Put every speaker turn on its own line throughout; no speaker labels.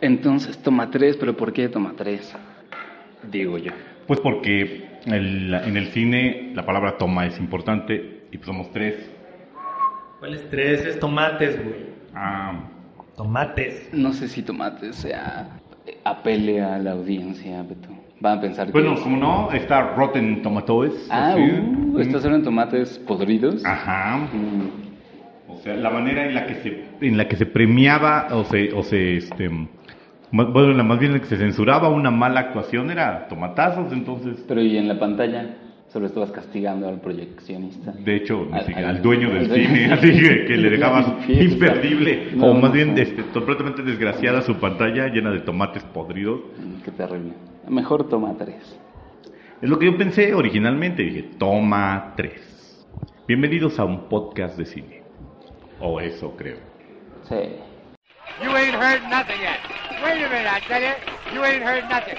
Entonces toma 3, pero ¿por qué toma 3? Digo yo.
Pues porque en el cine la palabra toma es importante y pues somos 3.
¿Cuáles 3? Es tomates, güey. Tomates.
No sé si tomates sea apele a la audiencia, Beto. Van a pensar
Bueno,
que...
como no, está Rotten Tomatoes.
¿Estos eran tomates podridos?
Ajá. O sea, la manera en la que se premiaba más bien en la que se censuraba una mala actuación era tomatazos, entonces.
Pero y en la pantalla solo estabas castigando al proyeccionista.
De hecho, al dueño del cine, así que le dejabas imperdible, o más bien completamente desgraciada su pantalla llena de tomates podridos.
Qué terrible. Mejor toma 3.
Es lo que yo pensé originalmente, dije, toma 3. Bienvenidos a un podcast de cine. O eso creo.
Sí.
You ain't heard nothing yet. Wait a minute, I tell you ain't heard nothing.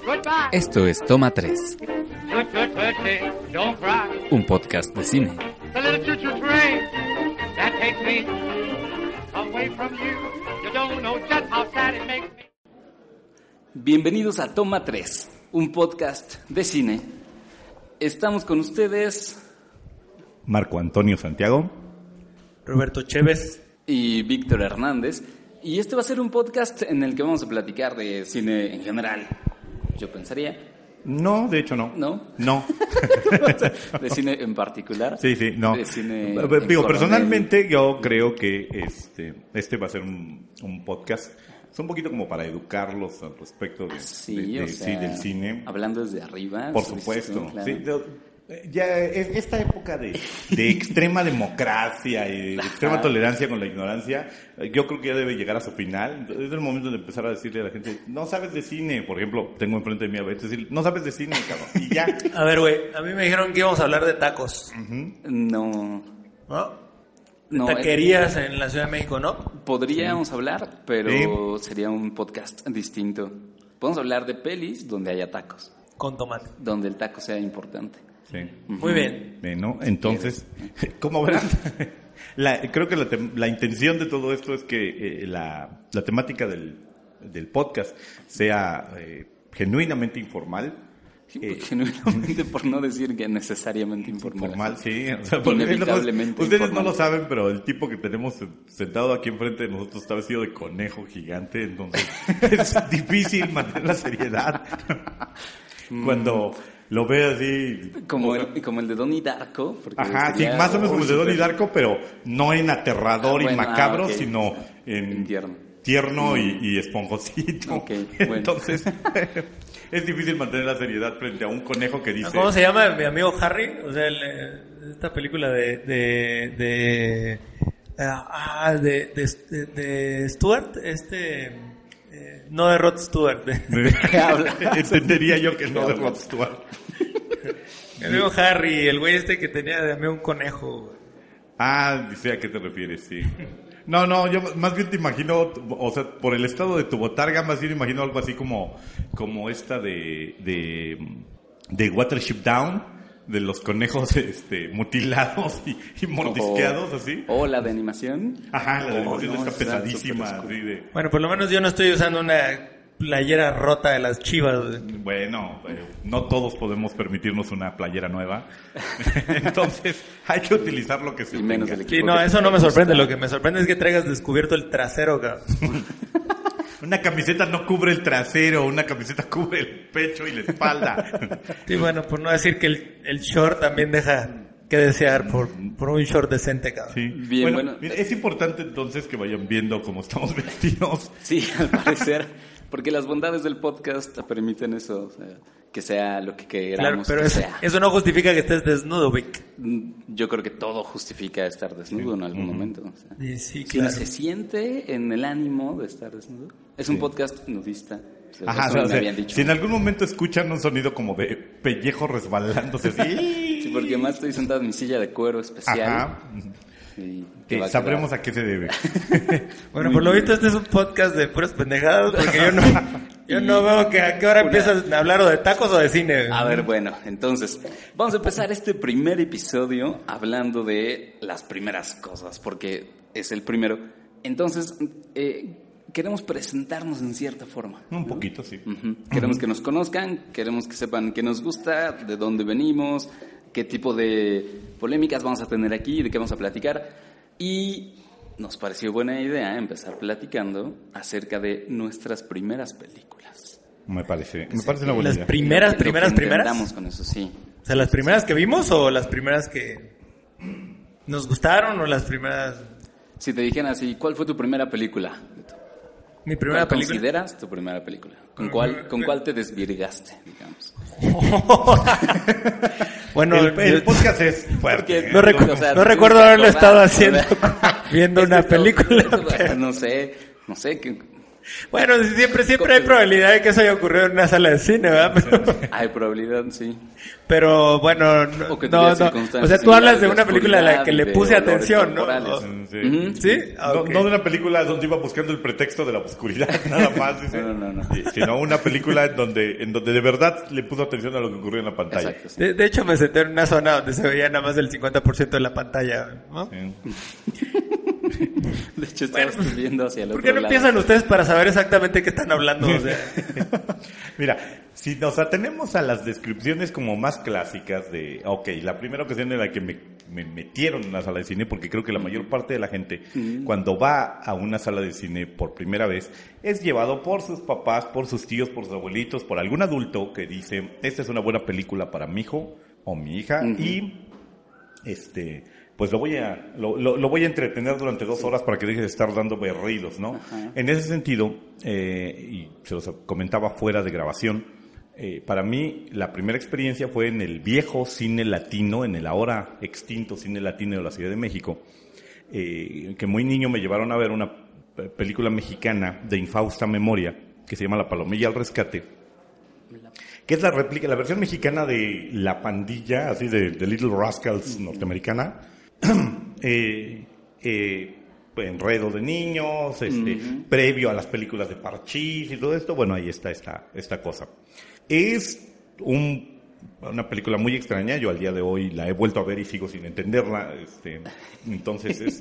Goodbye.
Esto es Toma 3,
Don't cry.
un podcast de cine.
The little choo-choo train that takes me away from you. You don't know just how sad it makes me.
Bienvenidos a Toma 3, un podcast de cine. Estamos con ustedes
Marco Antonio Santiago,
Roberto Chévez
y Víctor Hernández. Y este va a ser un podcast en el que vamos a platicar de cine en general. Yo pensaría.
No, de hecho no.
¿No?
No.
¿De cine en particular?
Sí, no.
De cine
Digo, personalmente yo creo que este va a ser un podcast. Es un poquito como para educarlos al respecto del cine.
Hablando desde arriba.
Por supuesto.
Claro.
Sí, ya esta época de extrema democracia y de extrema tolerancia con la ignorancia, yo creo que ya debe llegar a su final. Es el momento de empezar a decirle a la gente, no sabes de cine. Por ejemplo, tengo enfrente de mí a veces decir, no sabes de cine, cabrón. Y ya.
A ver, güey, a mí me dijeron que íbamos a hablar de tacos.
No.
¿No? Taquerías en la Ciudad de México, ¿no?
Podríamos hablar, pero sería un podcast distinto. Podemos hablar de pelis donde haya tacos.
Con tomate.
Donde el taco sea importante.
Sí.
Muy bien.
Bueno, entonces, ¿cómo verán? Creo que la intención de todo esto es que la temática del podcast sea genuinamente informal.
Genuinamente, por no decir que necesariamente informal.
Sí. O sea,
inevitablemente
ustedes
informal.
no lo saben, pero el tipo que tenemos sentado aquí enfrente de nosotros está vestido de conejo gigante, entonces es difícil mantener la seriedad cuando lo ve así
como el de Donnie Darko.
Ajá, sí, más o menos como el de Donnie Darko, pero no en aterrador y macabro,
okay.
sino en tierno y esponjosito.
Okay, bueno.
Entonces es difícil mantener la seriedad frente a un conejo que dice...
¿Cómo se llama mi amigo Harry? O sea, esta película de Stewart, no de Rod Stewart.
Entendería yo que no de Rod Stewart.
Mi amigo Harry, el güey que tenía de amigo un conejo.
Sé a qué te refieres, sí. No, yo más bien te imagino, o sea, por el estado de tu botarga, más bien imagino algo así como esta de Watership Down, de los conejos mutilados y mordisqueados, así.
O la de animación.
Ajá, la de animación está pesadísima. Así de...
Bueno, por lo menos yo no estoy usando una playera rota de las Chivas.
Bueno, no todos podemos permitirnos una playera nueva. Entonces, hay que utilizar lo que se
menos
tenga.
Sí, no, eso no me sorprende. Lo que me sorprende es que traigas descubierto el trasero, cabrón.
Una camiseta no cubre el trasero, una camiseta cubre el pecho y la espalda.
Sí, bueno, por no decir que el short también deja que desear por un short decente, cabrón.
Sí.
Bien, bueno.
Mira, es importante entonces que vayan viendo cómo estamos vestidos.
Sí, al parecer. Porque las bondades del podcast permiten eso, o sea, que sea lo que queramos.
Claro, pero eso no justifica que estés desnudo, Vic.
Yo creo que todo justifica estar desnudo en algún momento. O sea,
sí,
si
claro.
uno se siente en el ánimo de estar desnudo. Es un podcast nudista.
Ajá,
eso
o sea,
me habían dicho.
si en algún momento escuchan un sonido como de pellejo resbalándose así.
Sí, porque más estoy sentado en mi silla de cuero especial.
Ajá. Sabremos a qué se debe.
Bueno, por lo visto este es un podcast de puras pendejadas, porque Yo no veo que a qué hora empiezas a hablar o de tacos o de cine.
A ver, bueno, entonces, vamos a empezar este primer episodio hablando de las primeras cosas, porque es el primero. Entonces, queremos presentarnos en cierta forma.
Un poquito, sí.
Queremos que nos conozcan, queremos que sepan qué nos gusta, de dónde venimos, qué tipo de polémicas vamos a tener aquí, de qué vamos a platicar. Y nos pareció buena idea empezar platicando acerca de nuestras primeras películas.
Me parece una buena
Las
idea.
primeras.
Intentamos con eso, sí.
O sea, las primeras que vimos o las primeras que nos gustaron o las primeras...
Si te dijeran así, ¿cuál fue tu primera película?
Mi primera
¿Cuál
película.
consideras tu primera película? ¿Con cuál te desvirgaste, digamos?
Bueno,
El podcast es fuerte.
Porque,
no recuerdo haberlo estado haciendo viendo una película.
Pero no sé,
Bueno, siempre hay probabilidad de que eso haya ocurrido en una sala de cine, ¿verdad?
hay probabilidad, sí.
Pero bueno,
O que
no.
tuviera
O
circunstancias
sea, tú hablas de
similares,
una película a la que
oscuridad,
le
de
puse
olores
atención, ¿no?
corporales.
Sí.
¿Sí? Ah,
No,
ok.
no de una película donde iba buscando el pretexto de la oscuridad, nada más. Dice.
No.
Sí, sino una película en donde de verdad le puso atención a lo que ocurrió en la pantalla.
Exacto, sí.
De hecho, me senté en una zona donde se veía nada más el 50% de la pantalla, ¿no?
Sí.
De hecho, estabas viendo hacia el
¿Por
otro
qué no
lado.
empiezan ustedes para saber exactamente qué están hablando? O sea,
Mira, si nos atenemos a las descripciones como más clásicas de, la primera ocasión en la que me metieron en una sala de cine, porque creo que la mayor parte de la gente cuando va a una sala de cine por primera vez es llevado por sus papás, por sus tíos, por sus abuelitos, por algún adulto que dice, esta es una buena película para mi hijo o mi hija y pues lo voy a entretener durante 2 horas para que deje de estar dando berridos, ¿no?
Ajá.
En ese sentido, y se los comentaba fuera de grabación, para mí la primera experiencia fue en el viejo cine latino, en el ahora extinto cine latino de la Ciudad de México, que muy niño me llevaron a ver una película mexicana de infausta memoria que se llama La Palomilla al Rescate, que es la versión mexicana de La Pandilla, así de Little Rascals norteamericana, enredo de niños, previo a las películas de Parchís y todo esto. Bueno, ahí está esta cosa. Es una película muy extraña. Yo al día de hoy la he vuelto a ver y sigo sin entenderla. Entonces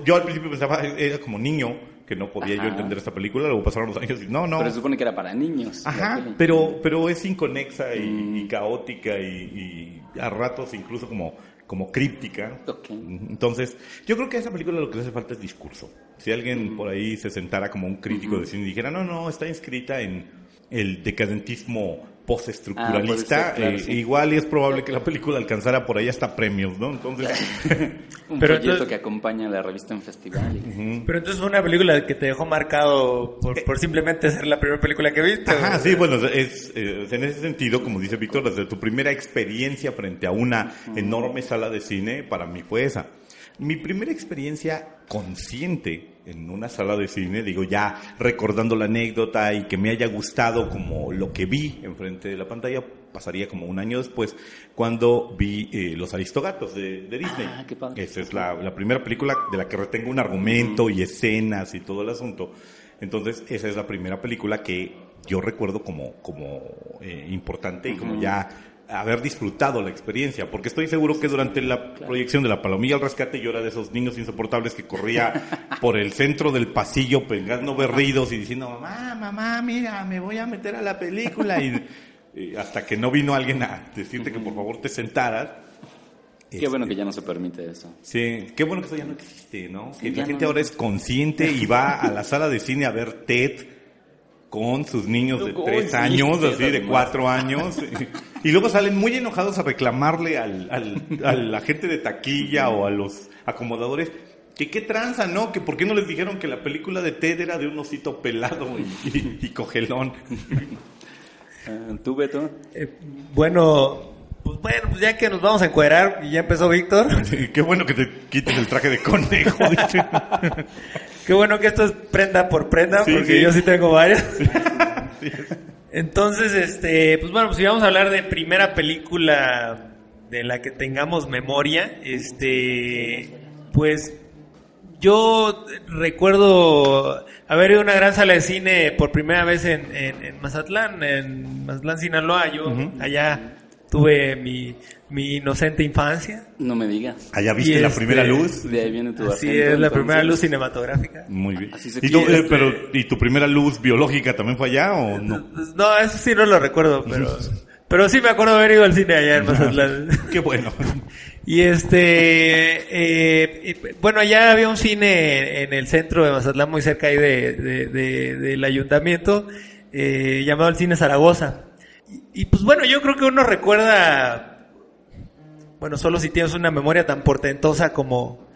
yo al principio pensaba, era como niño, que no podía yo entender esta película. Luego pasaron los años y no.
Pero se supone que era para niños.
Ajá,
la peli.
pero es inconexa y caótica y a ratos incluso como críptica.
Okay.
Entonces, yo creo que a esa película lo que le hace falta es discurso. Si alguien por ahí se sentara como un crítico de cine y dijera, no, está inscrita en el decadentismo postestructuralista,
puede ser, claro, sí.
igual y es probable que la película alcanzara por ahí hasta premios, ¿no? Entonces,
Un
Pero
proyecto
entonces-
que acompaña a la revista en festival.
pero entonces fue una película que te dejó marcado por simplemente ser la primera película que viste.
ajá,
¿o?
sí, bueno, en ese sentido, como dice Víctor, desde tu primera experiencia frente a una enorme sala de cine, para mí fue esa. Mi primera experiencia consciente en una sala de cine, digo ya recordando la anécdota y que me haya gustado como lo que vi enfrente de la pantalla, pasaría como un año después, cuando vi Los Aristogatos de Disney.
Ah, qué padre.
Esa es la primera película de la que retengo un argumento y escenas y todo el asunto. Entonces, esa es la primera película que yo recuerdo como importante y como ya haber disfrutado la experiencia, porque estoy seguro que durante la proyección de La Palomilla al Rescate yo era de esos niños insoportables que corría por el centro del pasillo pegando berridos y diciendo, mamá, mira, me voy a meter a la película y hasta que no vino alguien a decirte que por favor te sentaras.
Qué bueno que ya no se permite eso.
Sí, qué bueno que eso ya no existe, ¿no?
Sí,
Que
ya
la gente
no.
ahora es consciente y va a la sala de cine a ver TED con sus niños de
Uy,
3
sí,
años,
sí,
así de
además.
4 años, y luego salen muy enojados a reclamarle a la gente de taquilla o a los acomodadores que qué tranza, ¿no? Que por qué no les dijeron que la película de TED era de un osito pelado y cogelón.
¿Tú, Beto?
Bueno, pues ya que nos vamos a encuerar y ya empezó Víctor.
Sí, qué bueno que te quites el traje de conejo, dice.
Qué bueno que esto es prenda por prenda,
Sí,
porque
sí.
yo sí tengo varias. Entonces, pues bueno, pues si vamos a hablar de primera película de la que tengamos memoria, pues yo recuerdo haber ido a una gran sala de cine por primera vez en Mazatlán, Sinaloa. Yo allá tuve mi inocente infancia.
No me digas.
Allá viste la primera luz.
De ahí viene tu
Así
acento,
es, la
entonces.
primera luz cinematográfica.
Muy bien.
Así se
¿Y, tú,
quiere,
¿Y tu primera luz biológica también fue allá o no?
No, eso sí no lo recuerdo, pero sí me acuerdo haber ido al cine allá en Mazatlán.
Qué bueno.
Y bueno, allá había un cine en el centro de Mazatlán, muy cerca ahí del ayuntamiento, llamado el Cine Zaragoza. Y pues bueno, yo creo que uno recuerda, bueno, solo si tienes una memoria tan portentosa como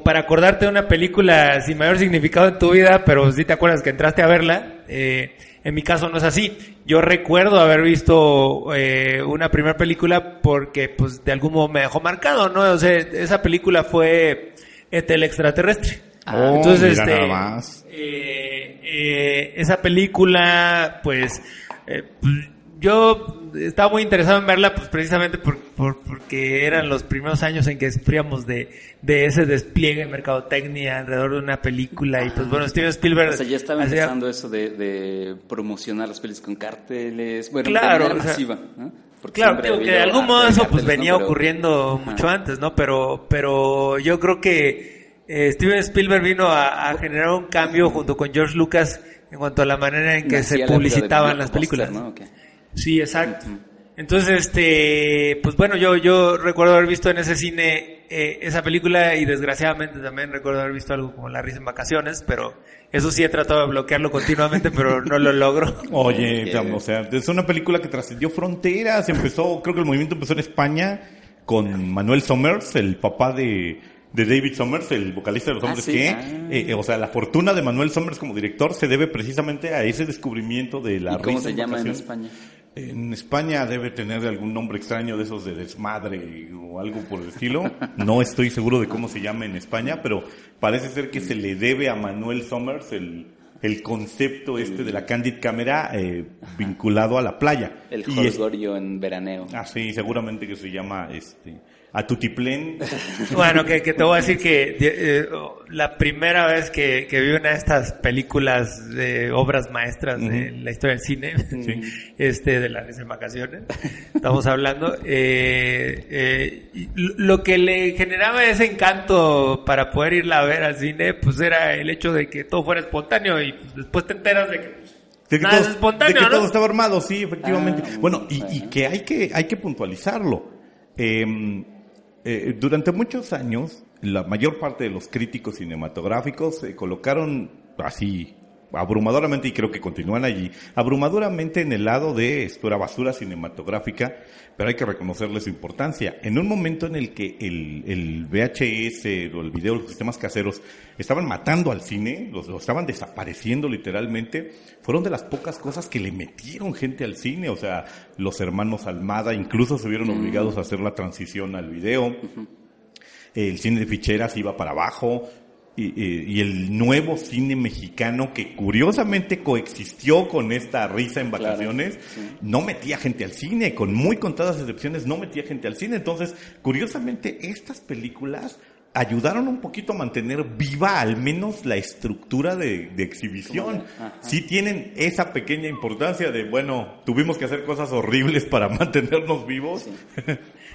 para acordarte de una película sin mayor significado en tu vida, pero sí te acuerdas que entraste a verla. En mi caso no es así. Yo recuerdo haber visto una primera película porque pues de algún modo me dejó marcado, ¿no? O sea, esa película fue el extraterrestre. Entonces,
mira nada más.
esa película, pues, yo estaba muy interesado en verla, pues precisamente porque eran los primeros años en que sufríamos de ese despliegue en mercadotecnia alrededor de una película. Y pues bueno, Steven Spielberg...
O sea, ya estaba empezando eso de promocionar las pelis con carteles. Bueno,
claro,
de manera masiva, ¿no? Porque
claro, digo que de algún modo eso pues venía
¿no? Pero,
ocurriendo mucho antes, ¿no? Pero yo creo que Steven Spielberg vino a generar un cambio junto con George Lucas en cuanto a la manera en que se publicitaban las películas.
¿no? Okay.
Sí, exacto. Entonces, pues bueno, yo recuerdo haber visto en ese cine esa película y desgraciadamente también recuerdo haber visto algo como La risa en vacaciones, pero eso sí he tratado de bloquearlo continuamente, pero no lo logro.
Oye, o sea, es una película que trascendió fronteras, creo que el movimiento empezó en España con Manuel Somers, el papá de David Somers, el vocalista de Los Hombres G. O sea, la fortuna de Manuel Somers como director se debe precisamente a ese descubrimiento de la risa.
¿Cómo se
en
llama en
vacaciones.
España?
En España debe tener algún nombre extraño de esos de desmadre o algo por el estilo. No estoy seguro de cómo se llama en España, pero parece ser que se le debe a Manuel Somers el concepto de la Candid Camera vinculado a la playa.
El jolgorio en veraneo.
Ah, sí, seguramente que se llama a Tutiplén.
Bueno, que te voy a decir que la primera vez que vi una de estas películas de obras maestras de la historia del cine, de La risa en vacaciones, estamos hablando, lo que le generaba ese encanto para poder irla a ver al cine, pues era el hecho de que todo fuera espontáneo y después te enteras de que nada es espontáneo,
de que
¿no?
todo estaba armado, sí, efectivamente. Bueno, y que hay que puntualizarlo. Durante muchos años, la mayor parte de los críticos cinematográficos se colocaron así, abrumadoramente, y creo que continúan allí, abrumadoramente en el lado de esto era basura cinematográfica, pero hay que reconocerle su importancia. En un momento en el que el VHS o el video, los sistemas caseros, estaban matando al cine, lo estaban desapareciendo literalmente, fueron de las pocas cosas que le metieron gente al cine. O sea, los hermanos Almada incluso se vieron obligados a hacer la transición al video. El cine de ficheras iba para abajo. Y el nuevo cine mexicano que curiosamente coexistió con esta risa en vacaciones, no metía gente al cine, con muy contadas excepciones no metía gente al cine. Entonces, curiosamente, estas películas ayudaron un poquito a mantener viva al menos la estructura de exhibición. Sí tienen esa pequeña importancia de, bueno, tuvimos que hacer cosas horribles para mantenernos vivos.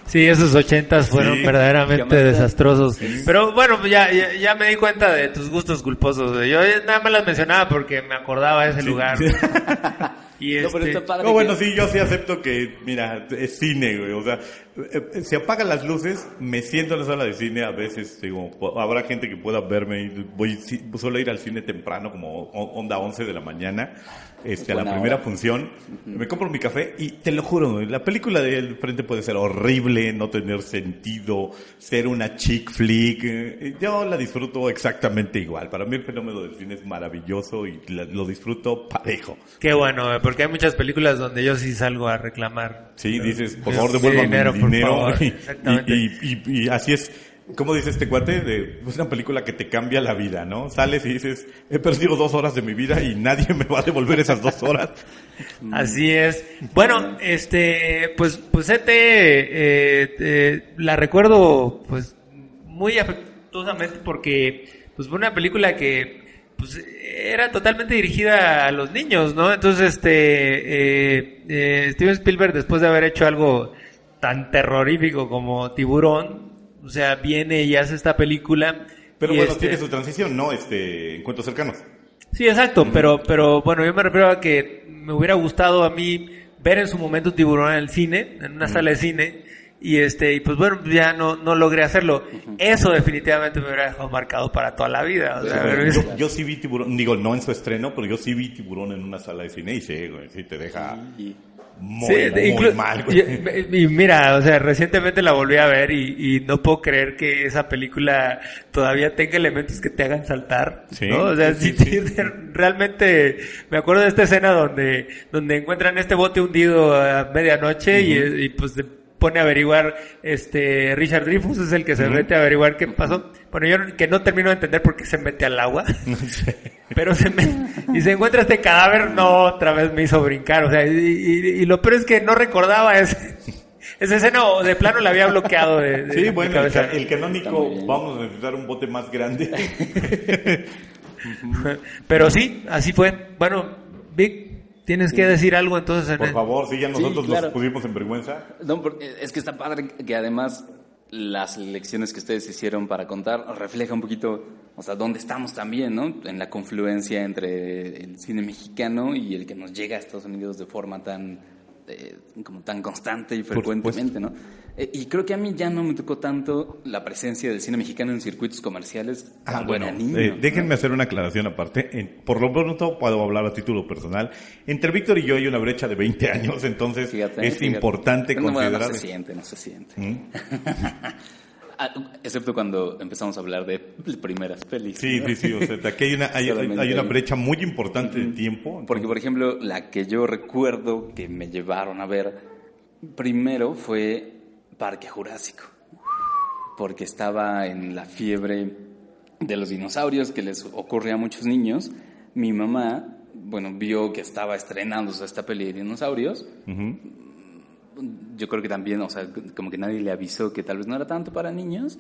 Sí, esos 80s fueron verdaderamente desastrosos. Pero bueno, ya me di cuenta de tus gustos culposos. Yo nada más las mencionaba porque me acordaba de ese lugar. Y
no, pero está padre.
No, bueno, sí, yo sí acepto que, mira, es cine, güey. O sea, se apagan las luces, me siento en la sala de cine, a veces, digo, habrá gente que pueda verme y suelo ir al cine temprano, como onda 11 de la mañana, a la primera función, me compro mi café y te lo juro, la película de frente puede ser horrible, no tener sentido, ser una chick flick, yo la disfruto exactamente igual. Para mí el fenómeno del cine es maravilloso y lo disfruto parejo.
Qué bueno, porque hay muchas películas donde yo sí salgo a reclamar.
Sí, dices, por favor, devuélvame mi dinero.
Exactamente.
Y así es. ¿Cómo dice este cuate? Es una película que te cambia la vida, ¿no? Sales y dices, he perdido 2 horas de mi vida y nadie me va a devolver esas 2 horas.
Así es. Bueno, pues la recuerdo, pues, muy afectuosamente porque pues fue una película que pues era totalmente dirigida a los niños, ¿no? Entonces Steven Spielberg, después de haber hecho algo tan terrorífico como Tiburón, o sea, viene y hace esta película.
Pero bueno, tiene su transición, ¿no? Encuentros cercanos.
Sí, exacto, pero bueno, yo me refiero a que me hubiera gustado a mí ver en su momento Tiburón en el cine, en una sala de cine, y pues bueno, ya no logré hacerlo. Eso definitivamente me hubiera dejado marcado para toda la vida. O sea,
yo sí vi Tiburón, digo, no en su estreno, pero yo sí vi Tiburón en una sala de cine y sí, güey, sí te deja muy mal, güey.
Y mira, o sea, recientemente la volví a ver y no puedo creer que esa película todavía tenga elementos que te hagan saltar,
sí,
¿no? O sea, sí. Realmente me acuerdo de esta escena donde encuentran este bote hundido a medianoche y pues se pone a averiguar, Richard Dreyfuss es el que se mete a averiguar qué pasó. Bueno, yo que no termino de entender por qué se mete al agua, pero y se encuentra este cadáver, no, otra vez me hizo brincar, o sea, y lo peor es que no recordaba esa escena, o de plano la había bloqueado de
sí, bueno,
cabeza.
el canónico, vamos a necesitar un bote más grande.
Pero sí, así fue. Bueno, Vic, tienes que decir algo entonces.
Por favor, sí, ya nosotros
claro.
nos pusimos en vergüenza.
No, porque es que está padre que además las lecciones que ustedes hicieron para contar refleja un poquito, o sea, dónde estamos también, ¿no? En la confluencia entre el cine mexicano y el que nos llega a Estados Unidos de forma tan constante y frecuentemente, ¿no? Y creo que a mí ya no me tocó tanto la presencia del cine mexicano en circuitos comerciales cuando era niño.
Déjenme hacer una aclaración aparte. Por lo pronto puedo hablar a título personal. Entre Víctor y yo hay una brecha de 20 años, entonces fíjate. Importante considerar...
No se siente. Excepto cuando empezamos a hablar de primeras pelis.
Sí,
¿no?
sí, o sea, aquí hay una brecha muy importante de tiempo. Entonces...
Porque, por ejemplo, la que yo recuerdo que me llevaron a ver primero fue Parque Jurásico, porque estaba en la fiebre de los dinosaurios que les ocurre a muchos niños. Mi mamá, bueno, vio que estaba estrenándose esta peli de dinosaurios. Yo creo que también, o sea, como que nadie le avisó que tal vez no era tanto para niños,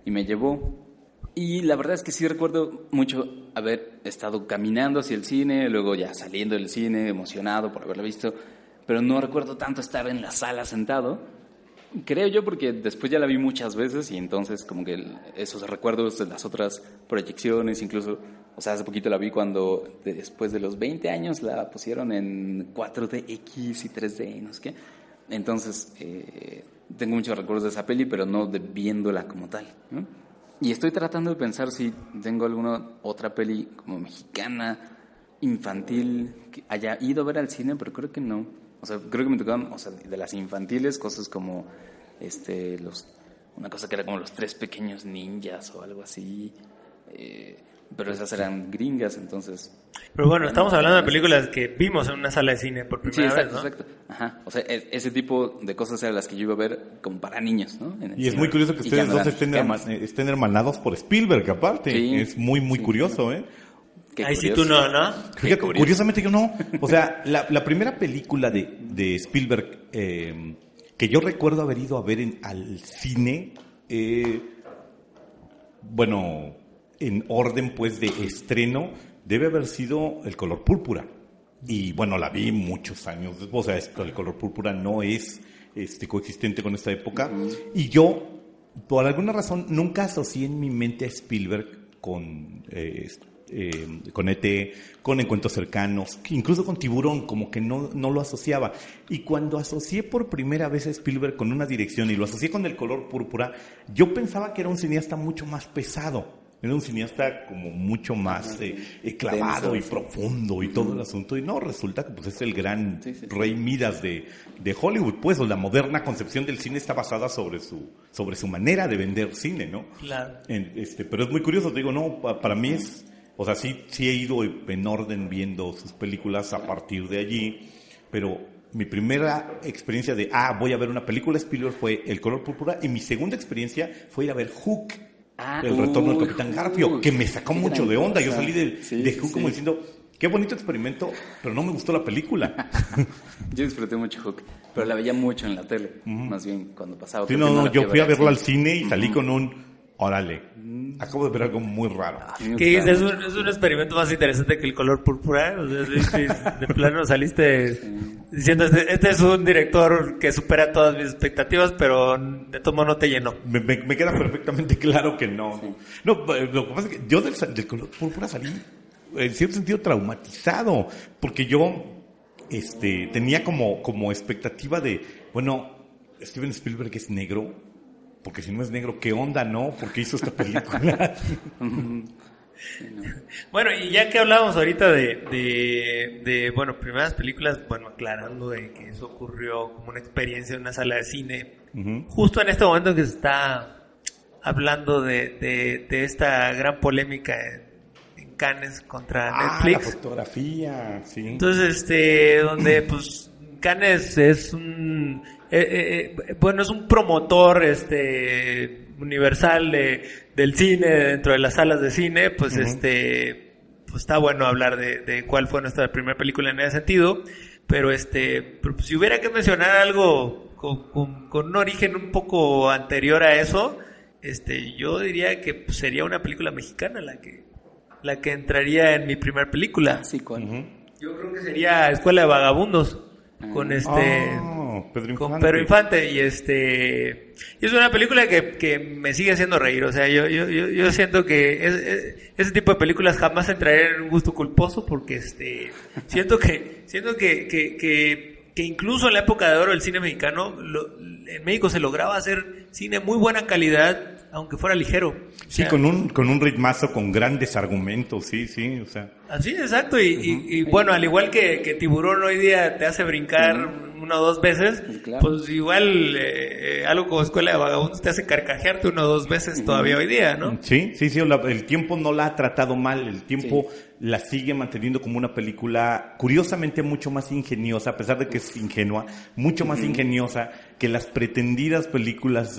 y me llevó. Y la verdad es que sí recuerdo mucho haber estado caminando hacia el cine, luego ya saliendo del cine, emocionado por haberlo visto, pero no recuerdo tanto estar en la sala sentado. Creo yo porque después ya la vi muchas veces y entonces como que esos recuerdos de las otras proyecciones, incluso, o sea, hace poquito la vi cuando después de los 20 años la pusieron en 4DX y 3D, no sé qué. Entonces, tengo muchos recuerdos de esa peli, pero no de viéndola como tal, ¿no? Y estoy tratando de pensar si tengo alguna otra peli como mexicana, infantil, que haya ido a ver al cine, pero creo que no. O sea, creo que me tocaron, o sea, de las infantiles, cosas como, una cosa que era como Los Tres Pequeños Ninjas o algo así, pero esas eran gringas, entonces...
Pero bueno, estamos hablando de películas que vimos en una sala de cine por primera vez, ¿no?
Exacto. Ajá. O sea, ese tipo de cosas eran las que yo iba a ver como para niños, ¿no?
Y es muy curioso que ustedes dos estén hermanados por Spielberg, aparte. Sí, es muy curioso, ¿eh?
Ahí sí tú no, ¿no?
Fíjate, curiosamente yo no. O sea, la primera película de Spielberg que yo recuerdo haber ido a ver al cine, bueno, en orden pues de estreno, debe haber sido El Color Púrpura. Y bueno, la vi muchos años después. O sea, El Color Púrpura no es coexistente con esta época. Y yo, por alguna razón, nunca asocié en mi mente a Spielberg con E.T., con Encuentros Cercanos, incluso con Tiburón, como que no lo asociaba. Y cuando asocié por primera vez a Spielberg con una dirección y lo asocié con El Color Púrpura, yo pensaba que era un cineasta mucho más pesado. Era un cineasta como mucho más clavado y profundo y todo el asunto. Y no, resulta que pues es el gran rey Midas de Hollywood, pues, o la moderna concepción del cine está basada sobre su manera de vender cine, ¿no?
Claro.
Pero es muy curioso, te digo, no, para mí es, o sea, sí he ido en orden viendo sus películas a partir de allí, pero mi primera experiencia de, voy a ver una película de Spielberg fue El Color Púrpura, y mi segunda experiencia fue ir a ver Hook. El retorno del Capitán Garfio, que me sacó mucho de onda. Yo salí de Hook como diciendo, qué bonito experimento, pero no me gustó la película.
Yo disfruté mucho Hook, pero la veía mucho en la tele, más bien cuando pasaba.
Sí, yo fui a verla al cine y salí con un, Órale, acabo de ver algo muy raro.
¿Qué dices? Es un experimento más interesante que el color púrpura. O sea, de plano saliste diciendo, este es un director que supera todas mis expectativas, pero de todo modo no te llenó.
Me queda perfectamente claro que no. No, lo que pasa es que yo del color púrpura salí en cierto sentido traumatizado, porque yo tenía como expectativa de, bueno, Steven Spielberg es negro. Porque si no es negro, ¿qué onda, no? ¿Por qué hizo esta película?
Bueno, y ya que hablábamos ahorita de primeras películas, bueno, aclarando de que eso ocurrió como una experiencia en una sala de cine, justo en este momento que se está hablando de esta gran polémica en Cannes contra Netflix.
La fotografía, sí.
Entonces, donde pues Cannes es un... es un promotor universal del cine dentro de las salas de cine, pues pues está bueno hablar de cuál fue nuestra primera película en ese sentido, pero pero si hubiera que mencionar algo con un origen un poco anterior a eso, yo diría que pues, sería una película mexicana la que entraría en mi primera película.
Sí, ¿cuál?
Yo creo que sería Escuela de Vagabundos con Pedro Infante y es una película que me sigue haciendo reír. O sea, yo siento que ese tipo de películas jamás entrarían en un gusto culposo porque siento que incluso en la época de oro del cine mexicano en México se lograba hacer cine muy buena calidad aunque fuera ligero.
Sí, con un ritmazo, con grandes argumentos, sí, o sea.
Así, exacto, y bueno, al igual que Tiburón hoy día te hace brincar una o dos veces, claro. Pues igual algo como Escuela de Vagabundos te hace carcajearte una o dos veces todavía hoy día, ¿no?
Sí, el tiempo no la ha tratado mal, el tiempo la sigue manteniendo como una película curiosamente mucho más ingeniosa, a pesar de que es ingenua, mucho más ingeniosa que las pretendidas películas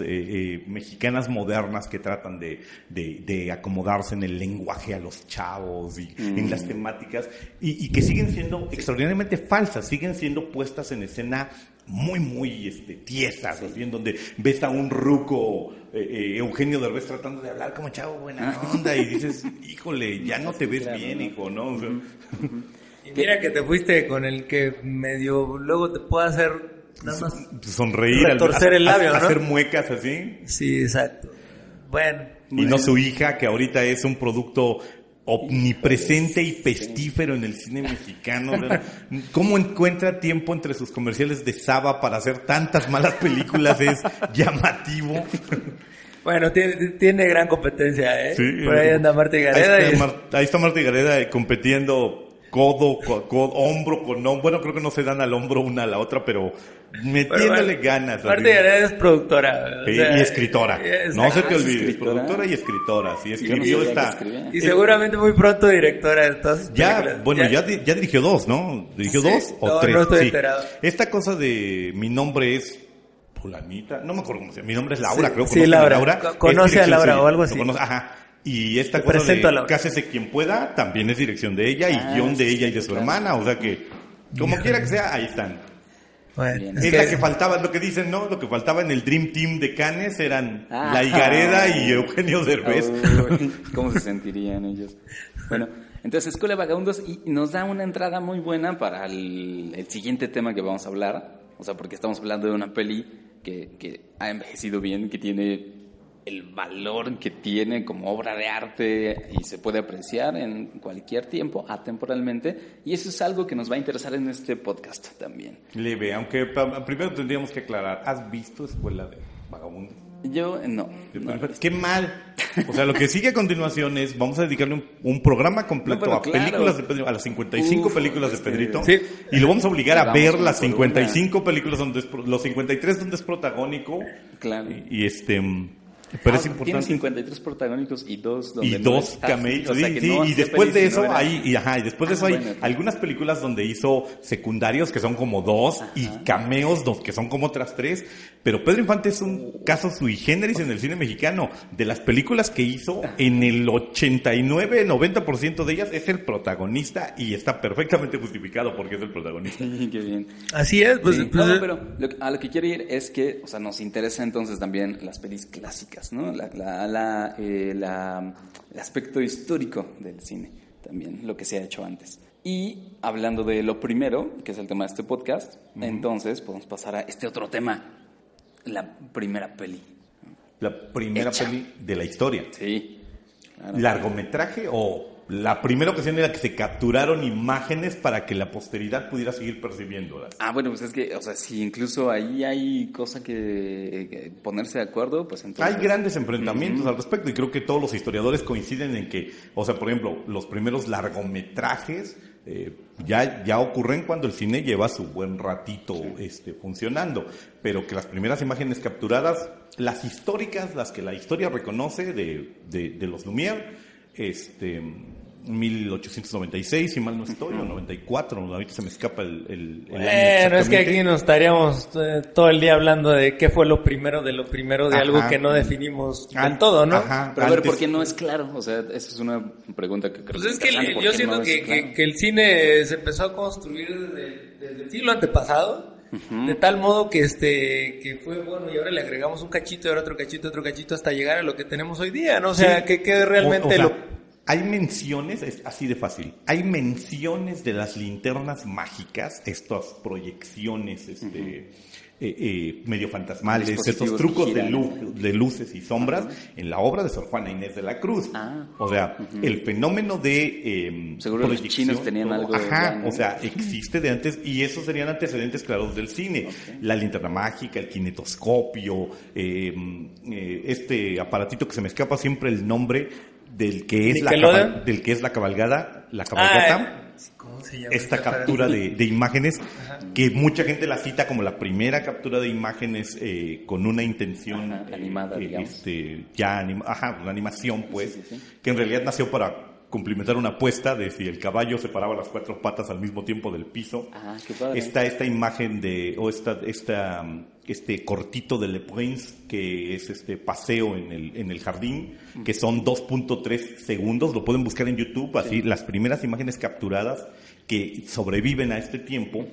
mexicanas modernas que tratan de acomodarse en el lenguaje a los chavos y en las temáticas y que siguen siendo extraordinariamente falsas, siguen siendo puestas en escena muy, muy tiesas, así, en donde ves a un ruco Eugenio Derbez tratando de hablar como chavo buena onda y dices, híjole, ya no te ves bien, hijo, ¿no? O sea,
y mira que te fuiste con el que medio luego te puede hacer nada más
sonreír,
retorcer el labio, ¿no?
Hacer muecas así.
Sí, exacto. Bueno.
Y no su hija, que ahorita es un producto omnipresente y pestífero en el cine mexicano. ¿Cómo encuentra tiempo entre sus comerciales de Saba para hacer tantas malas películas? Es llamativo.
Bueno, tiene gran competencia, ¿eh?
Sí,
por ahí anda Marta y Gareda.
Ahí está Marta y Gareda compitiendo codo, hombro con hombro. Bueno, creo que no se dan al hombro una a la otra, pero metiéndole ganas.
Marta y Gareda es productora.
Y escritora. No se te olvide, es productora y escritora. Sí, escribió esta.
Y seguramente muy pronto directora de todas sus películas.
Ya dirigió dos, ¿no? ¿Dirigió dos o tres?
No estoy enterado.
Esta cosa de mi nombre es fulanita, no me acuerdo cómo se llama. Mi nombre es Laura, creo.
Sí, Laura. Conoce a Laura o algo así.
Ajá. Y esta cosa de Cásese quien pueda, también es dirección de ella y guión de ella y de su hermana, o sea que, como quiera que sea, ahí están.
Bueno,
es la que faltaba, lo que dicen, ¿no? Lo que faltaba en el Dream Team de Cannes eran La Higareda y Eugenio Derbez.
¿Cómo se sentirían ellos? Bueno, entonces Escuela de Vagabundos y nos da una entrada muy buena para el siguiente tema que vamos a hablar, o sea, porque estamos hablando de una peli que ha envejecido bien, que tiene el valor que tiene como obra de arte y se puede apreciar en cualquier tiempo, atemporalmente, y eso es algo que nos va a interesar en este podcast también.
Leve, aunque primero tendríamos que aclarar, ¿has visto Escuela de Vagabundos?
Yo no.
¡Qué mal! O sea, lo que sigue a continuación es, vamos a dedicarle un programa completo a películas de Pedrito, a las 55 películas de Pedrito,
sí.
Y lo vamos a obligar a ver las 55 películas donde los 53 donde es protagónico.
Claro.
Pero es importante.
Tiene 53 protagónicos y dos donde
dos cameos, o sea, y después de eso hay algunas películas donde hizo secundarios que son como dos y cameos que son como otras tres, pero Pedro Infante es un caso sui generis en el cine mexicano. De las películas que hizo, en el 89-90% de ellas es el protagonista y está perfectamente justificado porque es el protagonista.
Qué bien.
Así es, pues,
sí. No, pero a lo que quiero ir es que, o sea, nos interesa entonces también las pelis clásicas clásicas, ¿no? El aspecto histórico del cine también, lo que se ha hecho antes. Y hablando de lo primero, que es el tema de este podcast, entonces podemos pasar a este otro tema, la primera peli.
La primera peli de la historia.
Sí. Claro.
¿Largometraje o la primera ocasión en la que se capturaron imágenes para que la posteridad pudiera seguir percibiéndolas?
Bueno, pues es que, o sea, si incluso ahí hay cosa que ponerse de acuerdo, pues entonces...
Hay grandes enfrentamientos al respecto y creo que todos los historiadores coinciden en que, o sea, por ejemplo, los primeros largometrajes ya ocurren cuando el cine lleva su buen ratito funcionando, pero que las primeras imágenes capturadas, las históricas, las que la historia reconoce de los Lumière, 1896, si mal no estoy, o 94, ahorita se me escapa el año
Bueno, es que aquí nos estaríamos todo el día hablando de qué fue lo primero de algo que no definimos del todo, ¿no?
Ajá,
pero a ver, ¿por qué no es claro? O sea, esa es una pregunta que creo
pues
que
es que yo siento que el cine se empezó a construir desde el siglo antepasado, de tal modo que fue bueno y ahora le agregamos un cachito y ahora otro cachito hasta llegar a lo que tenemos hoy día, ¿no? O sea,
sí.
que realmente
Hay menciones, es así de fácil, hay menciones de las linternas mágicas, estas proyecciones medio fantasmales, estos trucos de luces y sombras en la obra de Sor Juana Inés de la Cruz. O sea, el fenómeno de
seguro los chinos tenían algo.
O sea, existe de antes y esos serían antecedentes claros del cine. La linterna mágica, el kinetoscopio, este aparatito que se me escapa siempre el nombre, del que es la cabalgata,
¿cómo se llama?
Esta captura de imágenes, que mucha gente la cita como la primera captura de imágenes con una intención
animada, digamos.
Una animación, pues, que en realidad nació para cumplimentar una apuesta de si el caballo separaba las cuatro patas al mismo tiempo del piso.
Qué padre.
Está esta imagen este cortito de Le Prince, que es este paseo en el jardín, que son 2.3 segundos, lo pueden buscar en YouTube, así, las primeras imágenes capturadas que sobreviven a este tiempo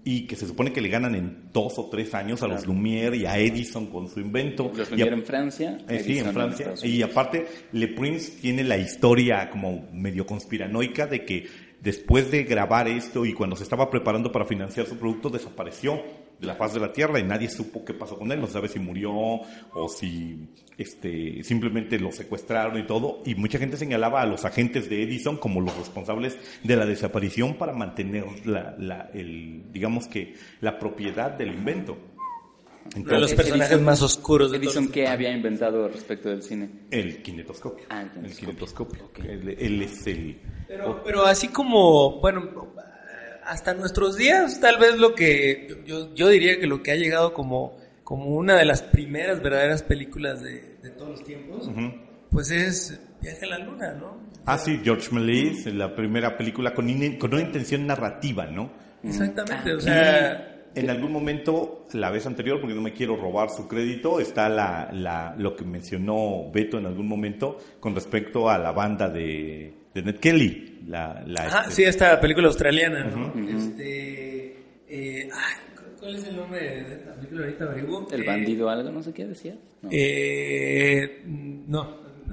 y que se supone que le ganan en 2 o 3 años a los Lumière y a Edison con su invento.
Los Lumière en Francia.
Sí, en Francia. Y aparte, Le Prince tiene la historia como medio conspiranoica de que después de grabar esto y cuando se estaba preparando para financiar su producto, desapareció de la faz de la Tierra y nadie supo qué pasó con él, no sabe si murió o si simplemente lo secuestraron y todo, y mucha gente señalaba a los agentes de Edison como los responsables de la desaparición para mantener digamos que la propiedad del invento.
Entonces, uno de los personajes más oscuros de
Edison, ¿qué había inventado respecto del cine?
El kinetoscopio. El kinetoscopio.
Okay.
Él es el...
Pero así como, bueno, hasta nuestros días, tal vez lo que yo diría que lo que ha llegado como una de las primeras verdaderas películas de todos los tiempos, pues es Viaje a la Luna, ¿no?
Sí, George Méliès, la primera película con una intención narrativa, ¿no?
Exactamente, o sea...
En algún momento, la vez anterior, porque no me quiero robar su crédito, está lo que mencionó Beto en algún momento con respecto a la banda de Ned Kelly.
Sí, esta película australiana, ¿no? ¿Cuál es el nombre de esta película? Ahorita averiguo.
El bandido algo, no sé qué decía.
No,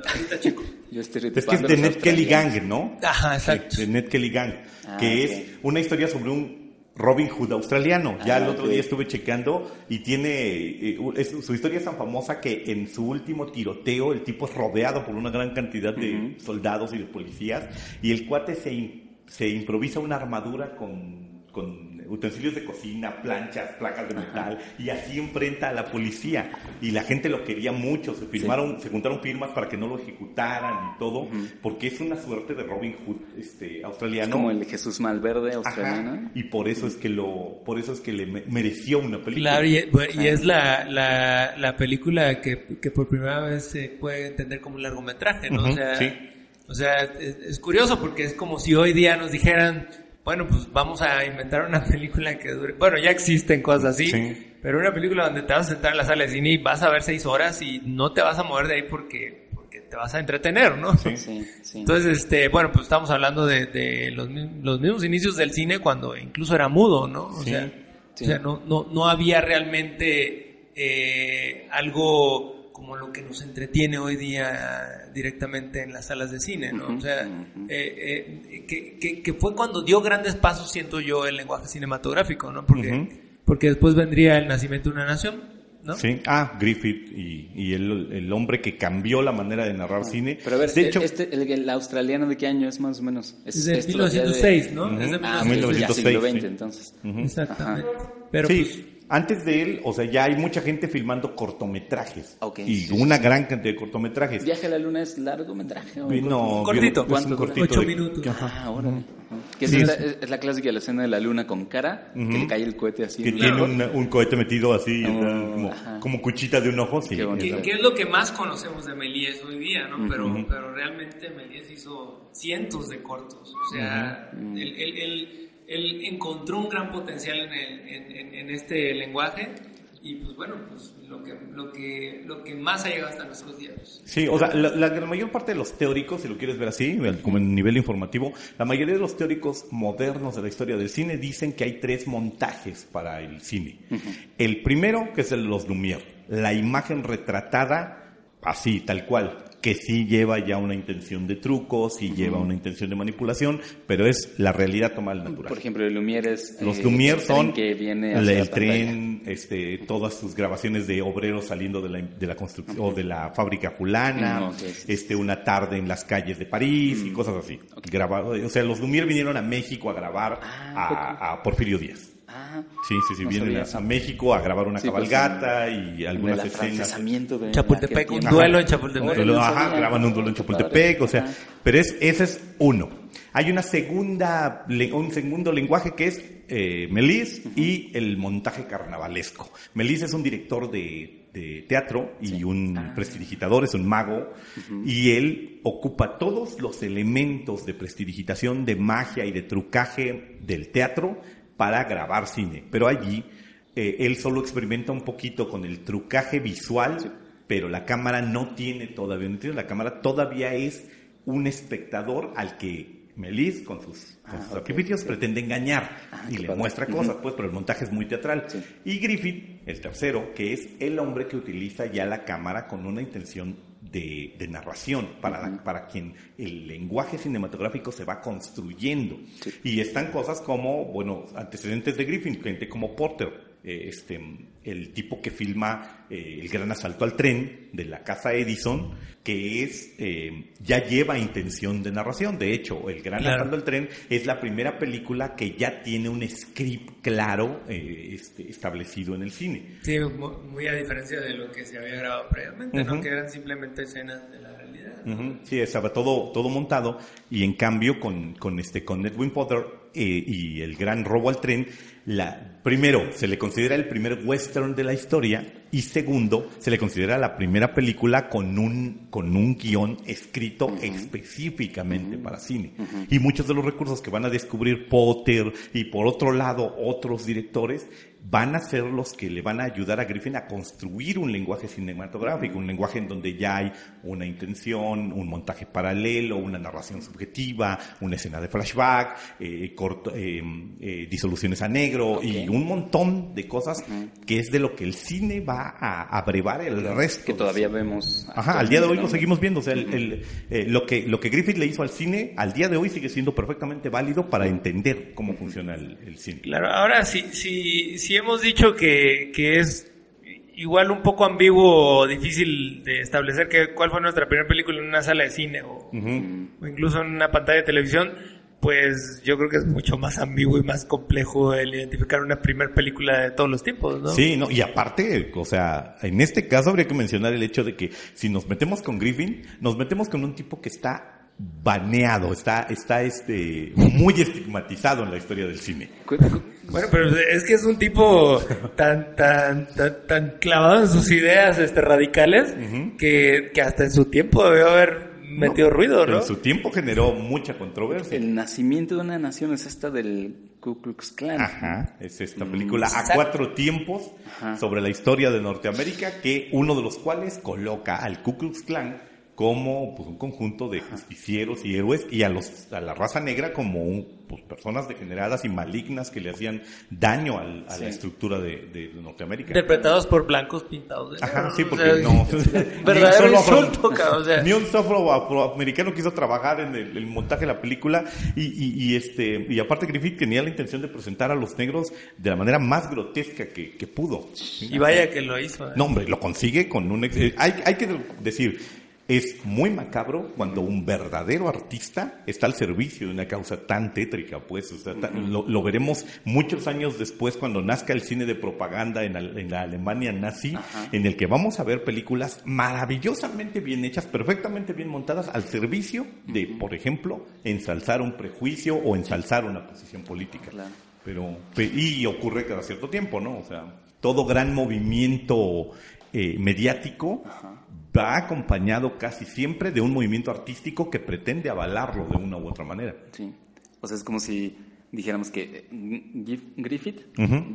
ahorita checo.
Es que es de Ned Kelly Gang, ¿no?
Ajá, exacto.
De Ned Kelly Gang, que es una historia sobre un Robin Hood australiano. Ya el otro día estuve checando y tiene... su historia es tan famosa que en su último tiroteo el tipo es rodeado por una gran cantidad de soldados y de policías y el cuate se improvisa una armadura con utensilios de cocina, planchas, placas de metal, y así enfrenta a la policía. Y la gente lo quería mucho, se juntaron firmas para que no lo ejecutaran y todo, porque es una suerte de Robin Hood australiano.
Es como el Jesús Malverde australiano.
Y por eso es que le mereció una película.
Claro, y es la película que por primera vez se puede entender como un largometraje, ¿no? O sea, es curioso porque es como si hoy día nos dijeran, bueno, pues vamos a inventar una película que dure... Bueno, ya existen cosas así, pero una película donde te vas a sentar en la sala de cine y vas a ver 6 horas y no te vas a mover de ahí porque te vas a entretener, ¿no?
Sí.
Entonces, bueno, pues estamos hablando de los mismos inicios del cine cuando incluso era mudo, ¿no? O sea, no había realmente algo como lo que nos entretiene hoy día directamente en las salas de cine, ¿no? O sea, que fue cuando dio grandes pasos, siento yo, el lenguaje cinematográfico, ¿no? Porque después vendría El nacimiento de una nación, ¿no?
Sí, Griffith y el hombre que cambió la manera de narrar cine.
Pero a ver,
de hecho,
el australiano, ¿de qué año es más o menos?
Es de 1906, ¿no?
Uh-huh.
Es de
1906,
ya siglo XX,
sí.
entonces.
Exactamente. Pero
sí,
pues,
antes de él, o sea, ya hay mucha gente filmando cortometrajes.
Okay,
y una gran cantidad de cortometrajes.
¿Viaje a la Luna es largometraje? ¿O
No,
cortito.
es un
¿Cuánto?
cortito
8
de-
minutos.
Ah, órale. Que
Sí,
es la clásica la escena de la luna con cara, que le cae el cohete así.
Que
en
tiene
la-
un cohete metido así,
Oh,
como cuchita de un ojo. Sí.
Qué bonito.
¿Qué es lo que más conocemos de Méliès hoy día, ¿no? Pero realmente Méliès hizo cientos de cortos. O sea, él encontró un gran potencial en este lenguaje y pues bueno, pues lo que más ha llegado hasta nuestros días.
Sí, o sea, la mayor parte de los teóricos, si lo quieres ver así, como en nivel informativo, la mayoría de los teóricos modernos de la historia del cine dicen que hay 3 montajes para el cine. El primero, que es el de los Lumière, la imagen retratada así, tal cual, que sí lleva ya una intención de truco, sí lleva una intención de manipulación, pero es la realidad tomada al natural.
Por ejemplo, el Lumière es...
Los Lumière
el tren
son
que viene hacia
el
la
tren, todas sus grabaciones de obreros saliendo de la construcción o de la fábrica fulana,
Okay.
una tarde en las calles de París y cosas así. Grabado, o sea, los Lumière vinieron a México a grabar a Porfirio Díaz. Sí,
no
vienen
sabía
a
eso.
México a grabar una
Sí, pues,
cabalgata y algunas
el
escenas.
afrancesamiento de
Chapultepec,
aquel
un
tiempo.
duelo en Chapultepec.
Órale, no
Ajá,
sabía.
graban un duelo en Chapultepec, o sea, pero ese es uno. Hay un segundo lenguaje que es Méliès y el montaje carnavalesco. Méliès es un director de teatro y un prestidigitador, es un mago, y él ocupa todos los elementos de prestidigitación, de magia y de trucaje del teatro para grabar cine. Pero allí él solo experimenta un poquito con el trucaje visual, pero la cámara no tiene todavía, la cámara todavía es un espectador al que Méliès con sus artificios pretende engañar y le muestra cosas, pues, pero el montaje es muy teatral.
Sí.
Y Griffith, el tercero, que es el hombre que utiliza ya la cámara con una intención de narración, para quien el lenguaje cinematográfico se va construyendo.
Sí.
Y están cosas como, bueno, antecedentes de Griffith, gente como Porter, el tipo que filma El gran asalto al tren de la casa Edison, que es ya lleva intención de narración. De hecho, El gran asalto al tren es la primera película que ya tiene un script claro establecido en el cine.
Sí, muy a diferencia de lo que se había grabado previamente, ¿no? Que eran simplemente escenas de la realidad.
Sí, estaba todo montado, y en cambio con Edwin Potter y El gran robo al tren, primero se le considera el primer western de la historia, y segundo se le considera la primera película con un guión escrito específicamente para cine. Y muchos de los recursos que van a descubrir Potter y por otro lado otros directores van a ser los que le van a ayudar a Griffith a construir un lenguaje cinematográfico, un lenguaje en donde ya hay una intención, un montaje paralelo, una narración subjetiva, una escena de flashback, disoluciones a negro y un montón de cosas que es de lo que el cine va a abrevar el resto.
Que todavía vemos.
Al día de hoy lo seguimos viendo. O sea, lo que Griffith le hizo al cine, al día de hoy sigue siendo perfectamente válido para entender cómo funciona el cine.
Claro, ahora si hemos dicho que es igual un poco ambiguo o difícil de establecer cuál fue nuestra primera película en una sala de cine o incluso en una pantalla de televisión, pues yo creo que es mucho más ambiguo y más complejo el identificar una primera película de todos los tiempos, ¿no?
Sí, no, y aparte, o sea, en este caso habría que mencionar el hecho de que si nos metemos con Griffith, nos metemos con un tipo que está baneado, está muy estigmatizado en la historia del cine.
Bueno, pero es que es un tipo tan clavado en sus ideas radicales que hasta en su tiempo debió haber metido ruido, ¿no?
En su tiempo generó mucha controversia.
El nacimiento de una nación es esta del Ku Klux Klan.
Ajá, es esta película a 4 tiempos sobre la historia de Norteamérica, que uno de los cuales coloca al Ku Klux Klan como pues, un conjunto de justicieros y héroes, y a la raza negra como pues, personas degeneradas y malignas que le hacían daño a la estructura de Norteamérica.
Interpretados por blancos pintados.
Ajá, sí, porque no.
Verdadero insulto, cabrón. O sea,
ni un solo afroamericano quiso trabajar en el montaje de la película, y aparte Griffith tenía la intención de presentar a los negros de la manera más grotesca que pudo.
Y vaya que lo hizo.
No, hombre, lo consigue con un... hay que decir... Es muy macabro cuando un verdadero artista está al servicio de una causa tan tétrica, pues. O sea, lo veremos muchos años después cuando nazca el cine de propaganda en la Alemania nazi, en el que vamos a ver películas maravillosamente bien hechas, perfectamente bien montadas, al servicio de, por ejemplo, ensalzar un prejuicio o ensalzar una posición política. Claro. Y ocurre cada cierto tiempo, ¿no? O sea, todo gran movimiento mediático va acompañado casi siempre de un movimiento artístico que pretende avalarlo de una u otra manera.
Sí, o sea, es como si dijéramos que Griffith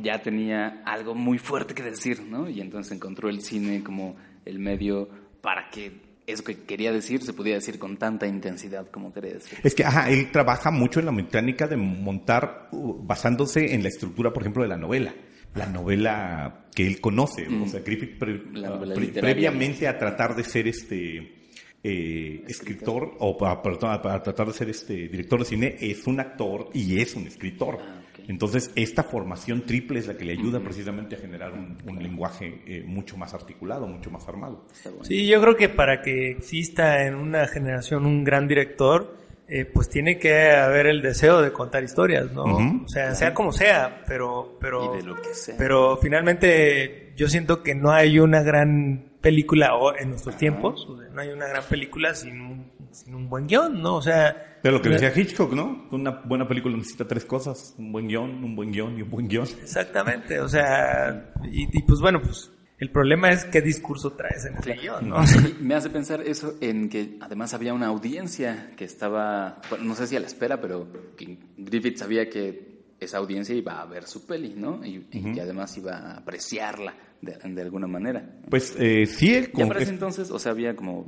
ya tenía algo muy fuerte que decir, ¿no? Y entonces encontró el cine como el medio para que eso que quería decir se pudiera decir con tanta intensidad como quería decir.
Es que, él trabaja mucho en la mecánica de montar basándose en la estructura, por ejemplo, de la novela. La novela que él conoce, o sea, Griffith previamente a tratar de ser escritor, o para tratar de ser director de cine, es un actor y es un escritor. Entonces, esta formación triple es la que le ayuda precisamente a generar un lenguaje mucho más articulado, mucho más armado.
Sí, yo creo que para que exista en una generación un gran director, pues tiene que haber el deseo de contar historias, ¿no? O sea, sea como sea, pero
y de lo que sea.
Pero finalmente yo siento que no hay una gran película en nuestros tiempos, o sea, no hay una gran película sin un buen guión, ¿no? O sea,
pero lo que decía Hitchcock, ¿no? Una buena película necesita 3 cosas: un buen guión y un buen guión.
Exactamente, o sea, y pues bueno, pues el problema es qué discurso traes en el guión, ¿no?
Me hace pensar eso en que además había una audiencia que estaba, bueno, no sé si a la espera, pero que Griffith sabía que esa audiencia iba a ver su peli, ¿no? Y que además iba a apreciarla de alguna manera.
Pues sí.
Ya para ese entonces, o sea, había como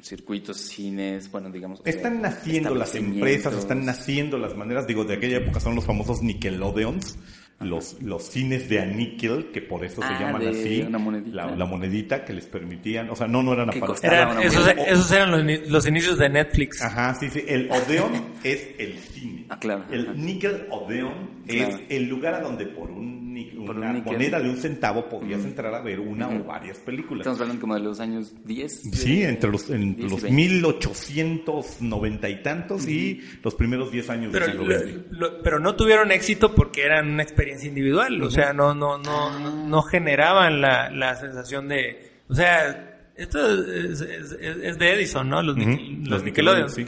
circuitos, cines, bueno, digamos...
Están naciendo las empresas, están naciendo las maneras, digo, de aquella época son los famosos Nickelodeons, los cines de Nickel, que por eso se llaman así, la monedita que les permitían, o sea, no eran aparatos.
Esos eran los inicios de Netflix.
Ajá, sí, el Odeon es el cine.
Claro.
El Nickel Odeon es el lugar a donde por una moneda de 1 centavo podías entrar a ver una o varias películas.
Estamos hablando como de los años 10.
Sí, entre los 1890 y tantos y los primeros 10 años del siglo XX.
Pero no tuvieron éxito porque eran una experiencia individual, o sea, no generaban la sensación de, o sea, esto es de Edison, ¿no? Los Nickelodeon. Sí.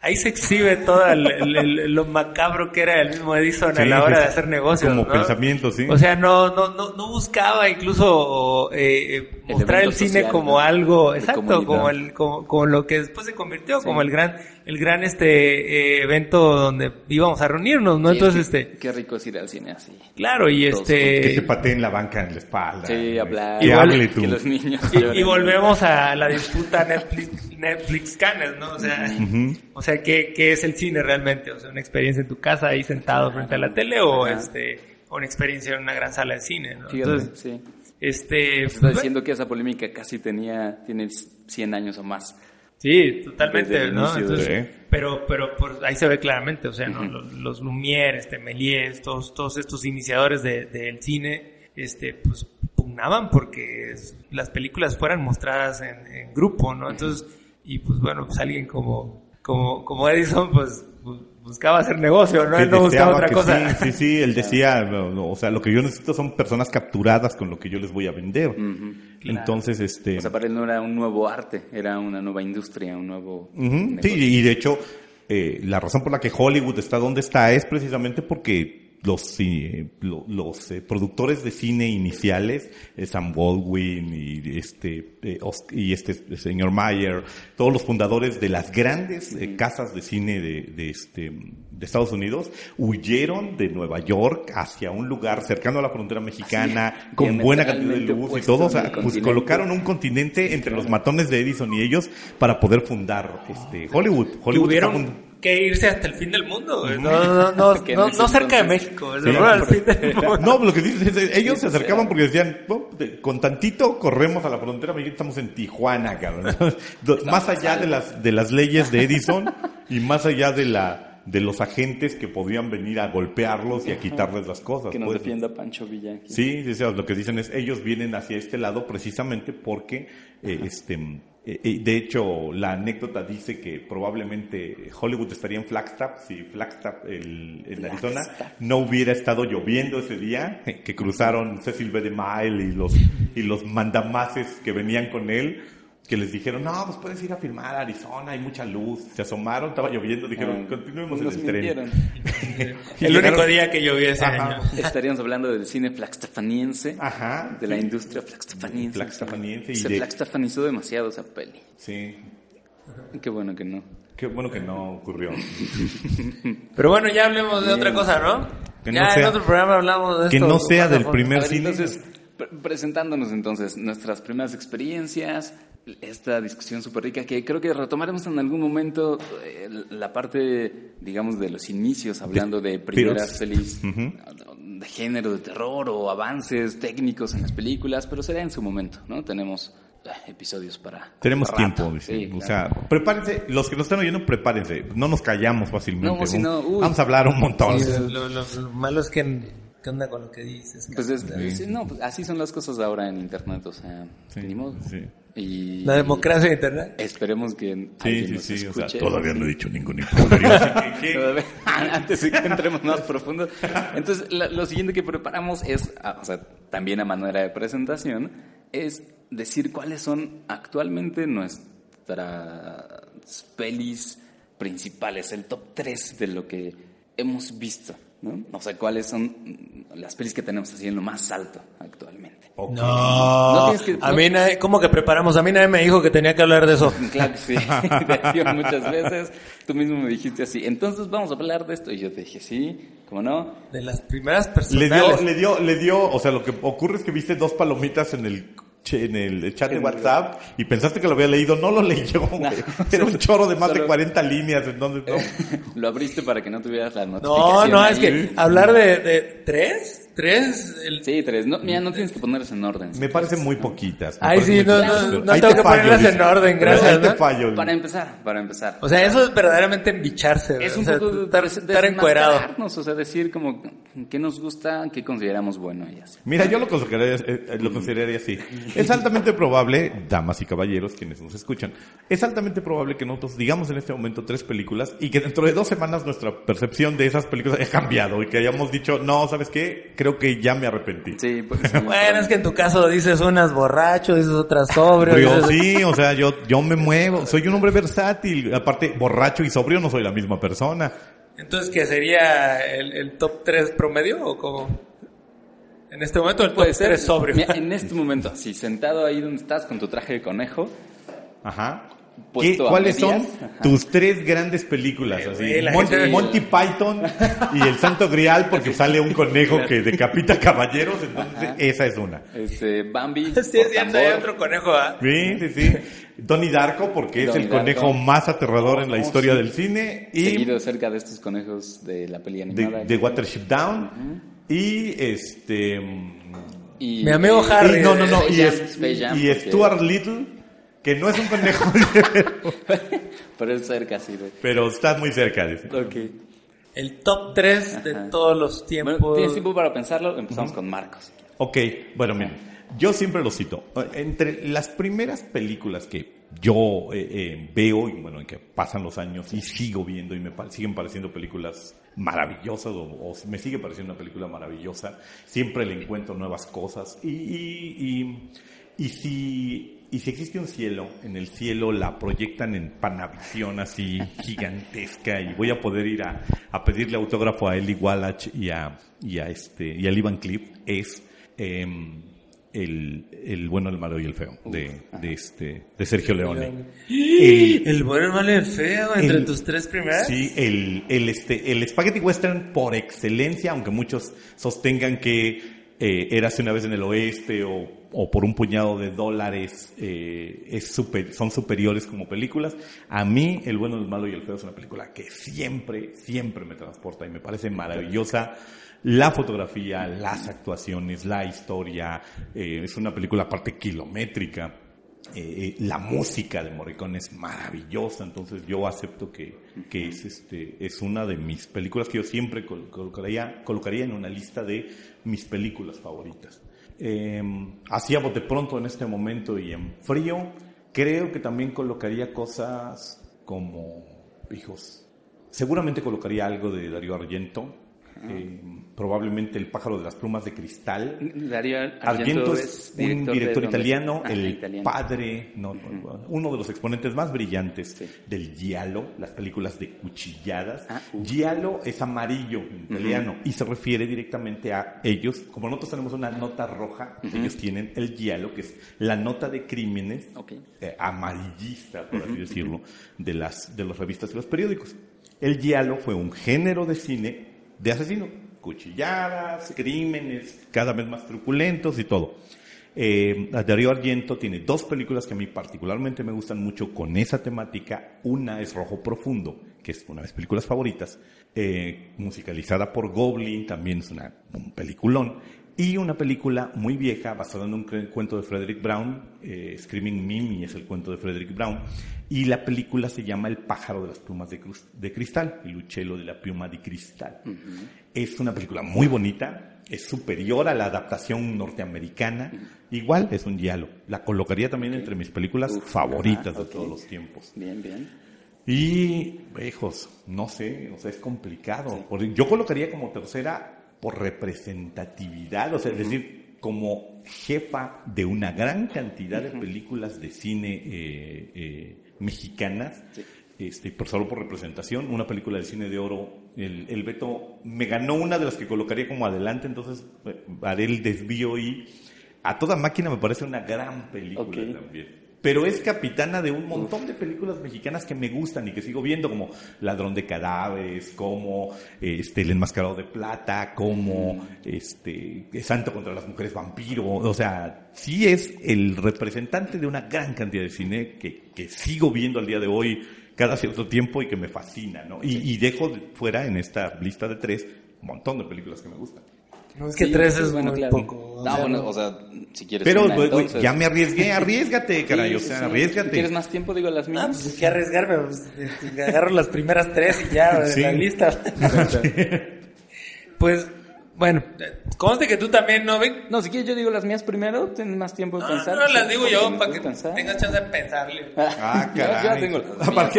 Ahí se exhibe todo lo macabro que era el mismo Edison a la hora de hacer negocios,
como
¿no?
pensamiento, sí.
O sea, no buscaba incluso mostrar el cine social, como, ¿no?, algo exacto, como lo que después se convirtió, como el gran evento donde íbamos a reunirnos, ¿no? Sí, entonces
qué rico es ir al cine así.
Claro, y
que te pateen la banca en la espalda.
Sí, hablar.
Hable tú.
Que los niños
y volvemos a la disputa Netflix Cannes, ¿no? O sea, ¿qué es el cine realmente? O sea, una experiencia en tu casa ahí sentado frente a la tele o una experiencia en una gran sala de cine, ¿no?
Entonces, sí. Está diciendo que esa polémica casi tiene 100 años o más.
Sí, totalmente, ¿no? Entonces, pero pues ahí se ve claramente, o sea, ¿no? Los Lumière, Méliès, todos estos iniciadores del cine, pues pugnaban porque las películas fueran mostradas en grupo, ¿no? Entonces, y pues bueno, pues alguien como Edison, pues buscaba hacer negocio, ¿no? Él no buscaba otra cosa.
Sí, él decía, o sea, lo que yo necesito son personas capturadas con lo que yo les voy a vender. Claro. Entonces, o
sea, para él no era un nuevo arte, era una nueva industria, un nuevo negocio.
Sí, y de hecho, la razón por la que Hollywood está donde está es precisamente porque los productores de cine iniciales, Sam Baldwin y este señor Mayer, todos los fundadores de las grandes casas de cine de Estados Unidos, huyeron de Nueva York hacia un lugar cercano a la frontera mexicana, con buena cantidad de luz y todo. O sea, pues colocaron un continente entre los matones de Edison y ellos para poder fundar Hollywood. Hollywood
Tuvieron que irse hasta el fin del mundo, güey. No cerca de México,
sí,
al fin del mundo.
No, lo que dicen es, ellos se acercaban porque decían, con tantito corremos a la frontera mexicana, estamos en Tijuana, cabrón. Más allá de las leyes de Edison y más allá de los agentes que podían venir a golpearlos y a quitarles las cosas.
Que nos defienda Pancho Villa.
Sí, lo que dicen es, ellos vienen hacia este lado precisamente porque, de hecho, la anécdota dice que probablemente Hollywood estaría en Flagstaff si Flagstaff, en Arizona, no hubiera estado lloviendo ese día, que cruzaron Cecil B. DeMille y los mandamases que venían con él, que les dijeron, no, pues puedes ir a filmar a Arizona, hay mucha luz. Se asomaron, estaba lloviendo, dijeron, continuemos en el tren.
El único día que llovió ese año.
Estaríamos hablando del cine flagstaffaniense,
Ajá,
de la industria flagstaffaniense.
Se
flagstaffanizó demasiado esa peli.
Sí.
Qué bueno que no.
Qué bueno que no ocurrió.
Pero bueno, ya hablemos de otra cosa, ¿no?
Que
ya
no sea,
en otro programa hablamos de esto.
Que no sea del primer cine.
Entonces, presentándonos entonces nuestras primeras experiencias, esta discusión súper rica que creo que retomaremos en algún momento, la parte, digamos, de los inicios, hablando de primeras pelis de género, de terror o avances técnicos en las películas, pero será en su momento, ¿no? Tenemos episodios para...
Tenemos
rato.
tiempo, dice.
Sí, claro.
O sea, prepárense, los que nos están oyendo, prepárense. No nos callamos fácilmente.
No, si no,
vamos a hablar un montón.
Sí, lo malo es que... ¿Qué onda con lo que dices?
Pues pues así son las cosas ahora en internet, o sea, ni modo.
Sí.
Y
la democracia de internet.
Esperemos que alguien nos escuche.
O sea, todavía no he dicho ningún imperio.
Antes de que entremos más profundo. Entonces, lo siguiente que preparamos es, o sea, también a manera de presentación, es decir cuáles son actualmente nuestras pelis principales, el top 3 de lo que hemos visto, ¿no? O sea, cuáles son las pelis que tenemos así en lo más alto actualmente.
Okay.
No a mí nadie, ¿cómo que preparamos? A mí nadie me dijo que tenía que hablar de eso.
Claro que sí, te digo muchas veces. Tú mismo me dijiste así, entonces vamos a hablar de esto. Y yo te dije, sí, ¿cómo no?
De las primeras personas.
Le dio, o sea, lo que ocurre es que viste 2 palomitas en el chat de WhatsApp y pensaste que lo había leído. No lo leyó, güey. Era un chorro de más de 40 líneas. Entonces, no.
Lo abriste para que no tuvieras la notificación.
No, es que hablar de 3.
Sí, 3. No, mira, no tienes que ponerlas en orden.
Me parecen muy poquitas.
Ay, sí, no tengo que ponerlas en orden, gracias.
Ahí te fallo.
Para empezar.
O sea, eso es verdaderamente embicharse.
Es un poco estar encuerado. O sea, decir como qué nos gusta, qué consideramos bueno y así.
Mira, yo lo consideraría así. Es altamente probable, damas y caballeros, quienes nos escuchan, es altamente probable que nosotros digamos en este momento 3 películas y que dentro de 2 semanas nuestra percepción de esas películas haya cambiado y que hayamos dicho, no, ¿sabes qué? Creo que ya me arrepentí.
Sí, pues,
bueno, es que en tu caso dices unas borracho, dices otras sobrio.
Sí, o sea, yo me muevo, soy un hombre versátil. Aparte, borracho y sobrio no soy la misma persona.
Entonces, ¿qué sería el top 3 promedio o cómo? En este momento el top 3 sobrio.
Mira, en este momento, así sentado ahí donde estás con tu traje de conejo.
Ajá. ¿Cuáles son tus 3 grandes películas? Así, Monty Python y El Santo Grial, porque sale un conejo que decapita caballeros, entonces esa es una.
Bambi.
Estoy haciendo otro conejo, ¿ah?
Sí. Donnie Darko, porque es el conejo más aterrador en la historia del cine. Y
seguido cerca de estos conejos de la peli animada.
De Watership Down. Y
mi amigo Harry.
Y Stuart Little, que no es un conejo.
Pero es cerca, sí.
Pero está muy cerca, dice.
Ok.
El top 3 de todos los tiempos.
Bueno, ¿tienes tiempo para pensarlo? Empezamos con Marcos.
Ok, bueno, miren. Yo siempre lo cito. Entre las primeras películas que yo veo, y bueno, que pasan los años y sigo viendo y me siguen pareciendo películas maravillosas, o me sigue pareciendo una película maravillosa, siempre le encuentro nuevas cosas y Y si existe un cielo, en el cielo la proyectan en Panavisión así gigantesca y voy a poder ir a pedirle autógrafo a Eli Wallach y a Lee Van Cleef, es el bueno, el malo y el feo de Sergio Leone.
El bueno, el malo y el feo entre tus tres primeras.
Sí, el spaghetti western por excelencia, aunque muchos sostengan que Érase una vez en el oeste o por un puñado de dólares son superiores como películas. A mí El bueno, el malo y el feo es una película que siempre me transporta y me parece maravillosa. La fotografía, las actuaciones, la historia, es una película aparte kilométrica. La música de Morricone es maravillosa, entonces yo acepto que es una de mis películas que yo siempre colocaría en una lista de mis películas favoritas. Así a bote pronto en este momento y en frío, creo que también colocaría cosas como, seguramente colocaría algo de Darío Argento. Probablemente El pájaro de las plumas de cristal.
Darío
Argento es un director italiano,
italiano.
Padre, uno de los exponentes más brillantes del giallo, las películas de cuchilladas. Giallo es amarillo en italiano y se refiere directamente a ellos. Como nosotros tenemos una nota roja, ellos tienen el giallo, que es la nota de crímenes amarillista, por así decirlo, de las revistas y los periódicos. El giallo fue un género de cine de asesino, cuchilladas, crímenes cada vez más truculentos y todo. Darío Argento tiene dos películas que a mí particularmente me gustan mucho con esa temática. Una es Rojo Profundo, que es una de mis películas favoritas, musicalizada por Goblin, también es un peliculón. Y una película muy vieja, basada en un cuento de Frederick Brown, Screaming Mimi es el cuento de Frederick Brown, y la película se llama El pájaro de las plumas de cristal, El uccello de la piuma di cristal. Es una película muy bonita, es superior a la adaptación norteamericana, igual es un giallo. La colocaría también entre mis películas favoritas de todos los tiempos.
Bien.
Y, no sé, es complicado. Yo colocaría como tercera por representatividad, es decir, como jefa de una gran cantidad de películas de cine mexicanas, solo por representación. Una película de cine de oro, el Beto me ganó una de las que colocaría como adelante, entonces haré el desvío y A Toda Máquina me parece una gran película también. Pero es capitana de un montón de películas mexicanas que me gustan y que sigo viendo, como Ladrón de Cadáveres, como El Enmascarado de Plata, como Santo contra las Mujeres Vampiro. O sea, sí es el representante de una gran cantidad de cine que sigo viendo al día de hoy cada cierto tiempo y que me fascina, ¿no? Y dejo fuera en esta lista de 3 un montón de películas que me gustan.
No, es que 3 es muy poco.
Si quieres
pero
una, entonces...
ya me arriesgate, caray, arriesgate.
Si quieres más tiempo, digo las mías.
Pues hay que arriesgarme, agarro las primeras 3 y ya, de la lista. Pues, bueno, conste que tú también, ¿no, Vic?
No, si quieres yo digo las mías primero, tienes más tiempo de pensar.
No, las digo yo, para que tengas chance de pensarle.
Caray.
Ya tengo.
Para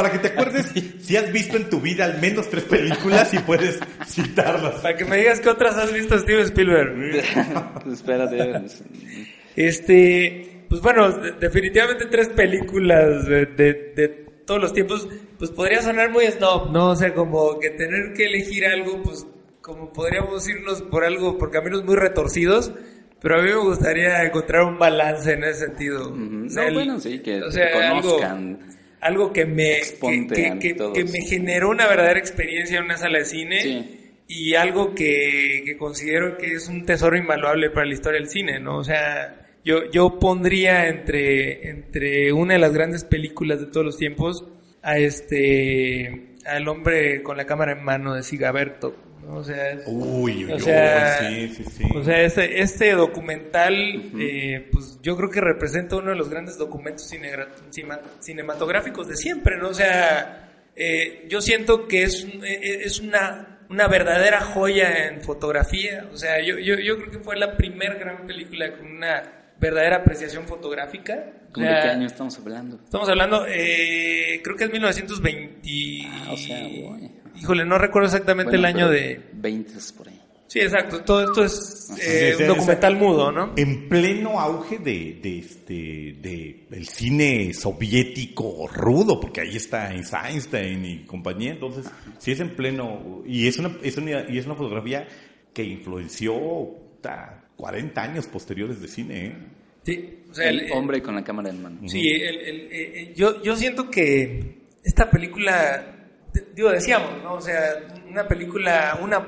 que te acuerdes, si has visto en tu vida al menos 3 películas y puedes citarlas.
Para que me digas qué otras has visto Steven Spielberg.
Espérate.
Pues bueno, definitivamente 3 películas de todos los tiempos, pues podría sonar muy snob, ¿no? O sea, como que tener que elegir algo, pues como podríamos irnos por caminos muy retorcidos, pero a mí me gustaría encontrar un balance en ese sentido.
O sea, que conozcan.
Algo que me generó una verdadera experiencia en una sala de cine, y algo que considero que es un tesoro invaluable para la historia del cine, ¿no? O sea, yo pondría entre una de las grandes películas de todos los tiempos al hombre con la cámara en mano de Sigaberto, ¿no? O sea,
sí.
O sea, este documental, pues yo creo que representa uno de los grandes documentos cinematográficos de siempre, ¿no? O sea, yo siento que es una verdadera joya en fotografía. O sea, yo creo que fue la primer gran película con una verdadera apreciación fotográfica.
¿De qué año estamos hablando?
Estamos hablando, creo que es 1920.
Bueno.
Híjole, no recuerdo exactamente el año de...
20 por ahí.
Sí, exacto. Todo esto es
Sí,
un documental mudo, ¿no?
En pleno auge de el cine soviético rudo, porque ahí está Einstein y compañía. Entonces, sí es en pleno, y es una fotografía que influenció 40 años posteriores de cine, ¿eh?
Sí, o sea,
El hombre con la cámara en mano.
Sí, yo siento que esta película, decíamos, ¿no? O sea, una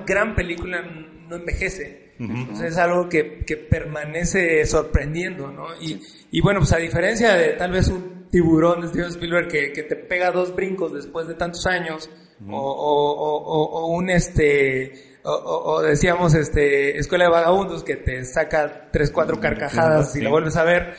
gran película no envejece. O sea, es algo que permanece sorprendiendo, ¿no? Y bueno, pues a diferencia de tal vez un Tiburón de Steven Spielberg que te pega 2 brincos después de tantos años, o decíamos Escuela de Vagabundos, que te saca 3-4 carcajadas y la vuelves a ver.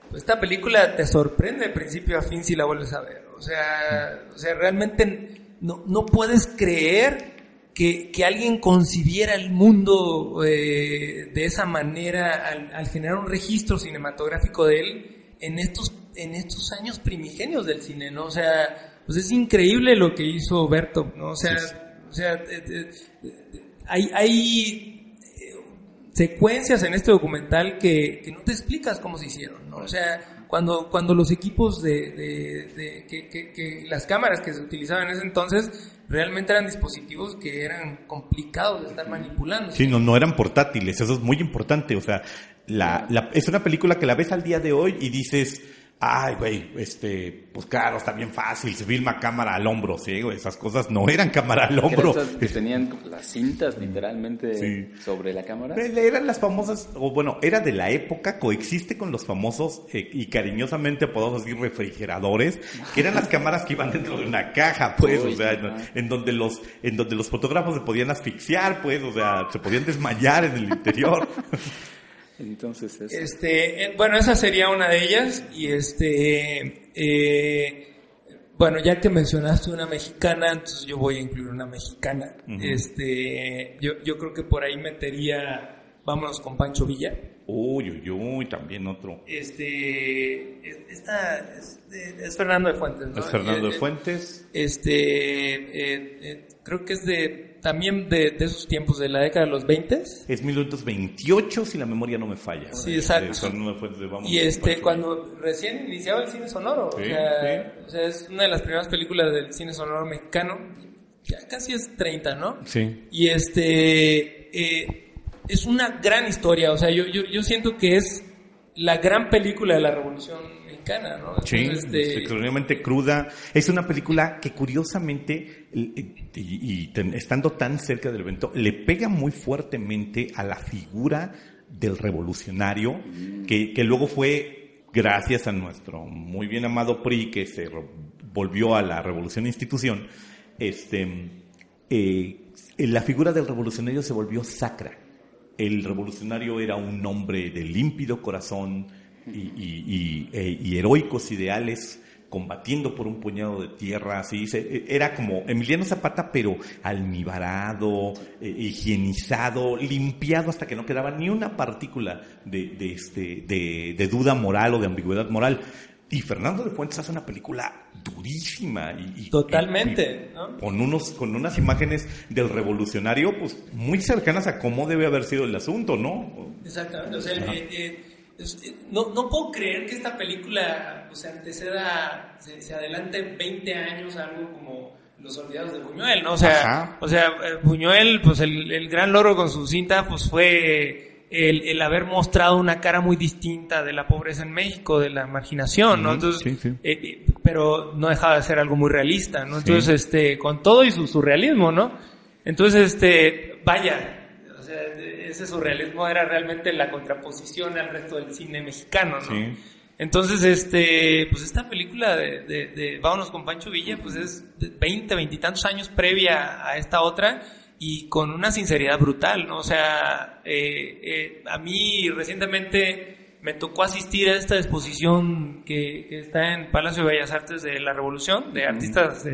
Pues esta película te sorprende de principio a fin si la vuelves a ver. O sea, realmente no puedes creer que alguien concibiera el mundo de esa manera al generar un registro cinematográfico de él en estos años primigenios del cine, ¿no? O sea, pues es increíble lo que hizo Vertov, ¿no? O sea, hay secuencias en este documental que no te explicas cómo se hicieron, ¿no? O sea, cuando los equipos que las cámaras que se utilizaban en ese entonces realmente eran dispositivos que eran complicados de estar manipulando.
Sí, no eran portátiles, eso es muy importante. O sea, es una película que la ves al día de hoy y dices, ay, güey, pues claro, está bien fácil, se filma cámara al hombro, sí, güey, esas cosas no eran cámara al hombro.
Que tenían las cintas literalmente sobre la cámara.
Eran las famosas, o bueno, era de la época, coexiste con los famosos y cariñosamente apodados así refrigeradores, que eran las cámaras que iban dentro de una caja, pues, o sea, en donde los fotógrafos se podían asfixiar, pues, o sea, se podían desmayar en el interior.
Entonces
bueno, esa sería una de ellas. Y bueno, ya que mencionaste una mexicana, entonces yo voy a incluir una mexicana. Yo creo que por ahí metería Vámonos con Pancho Villa.
Uy, también otro.
Esta es Fernando de Fuentes, ¿no?
Es Fernando de Fuentes.
Creo que es también de esos tiempos, de la década de los 20.
Es 1928, si la memoria no me falla.
Sí, exacto.
Fernando de Fuentes de Vámonos.
Y cuando recién iniciaba el cine sonoro.
Sí,
o sea, es una de las primeras películas del cine sonoro mexicano. Ya casi es 30, ¿no?
Sí.
Y es una gran historia. O sea, yo siento que es la gran película de la Revolución Mexicana, ¿no? Entonces,
sí, extraordinariamente cruda. Es una película que curiosamente, estando tan cerca del evento, le pega muy fuertemente a la figura del revolucionario, que luego fue, gracias a nuestro muy bien amado PRI, que se volvió a la revolución institución, la figura del revolucionario se volvió sacra. El revolucionario era un hombre de límpido corazón y heroicos ideales, combatiendo por un puñado de tierra, así. Era como Emiliano Zapata, pero almibarado, higienizado, limpiado hasta que no quedaba ni una partícula de duda moral o de ambigüedad moral. Y Fernando de Fuentes hace una película durísima
totalmente, ¿no?
Con unas imágenes del revolucionario, pues muy cercanas a cómo debe haber sido el asunto, ¿no?
Exactamente. O sea, no puedo creer que esta película se adelante 20 años a algo como Los Olvidados de Buñuel, ¿no? O sea, Buñuel, pues el gran logro con su cinta, pues fue el haber mostrado una cara muy distinta de la pobreza en México, de la marginación, ¿no? Entonces,
sí.
Pero no dejaba de ser algo muy realista, ¿no? Entonces, con todo y su surrealismo, ¿no? Entonces, vaya, o sea, ese surrealismo era realmente la contraposición al resto del cine mexicano, ¿no?
Sí.
Entonces, pues esta película de Vámonos con Pancho Villa, pues es 20 y tantos años previa a esta otra, y con una sinceridad brutal, ¿no? O sea, a mí recientemente me tocó asistir a esta exposición que está en Palacio de Bellas Artes de la Revolución, de artistas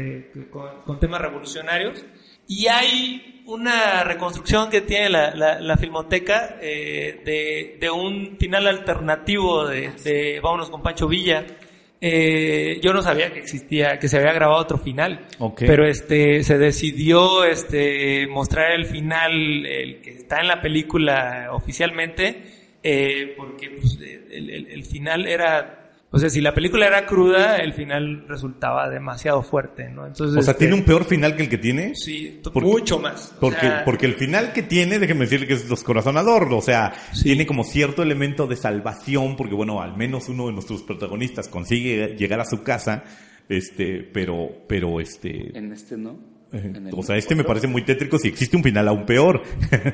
con temas revolucionarios, y hay una reconstrucción que tiene la Filmoteca de un final alternativo de Vámonos con Pancho Villa, yo no sabía que existía, que se había grabado otro final.
Ok.
Pero se decidió mostrar el final, el que está en la película oficialmente, porque pues, el final era... O sea, si la película era cruda, el final resultaba demasiado fuerte, ¿no? Entonces,
O sea, ¿tiene un peor final que el que tiene?
Sí,
Porque-
mucho más. O
Porque,
sea,
porque el final que tiene, déjeme decirle que es descorazonador, o sea,
Sí.
tiene como cierto elemento de salvación, porque bueno, al menos uno de nuestros protagonistas consigue llegar a su casa, pero
En este no. En el
o sea, me
otro.
parece muy tétrico si existe un final aún peor.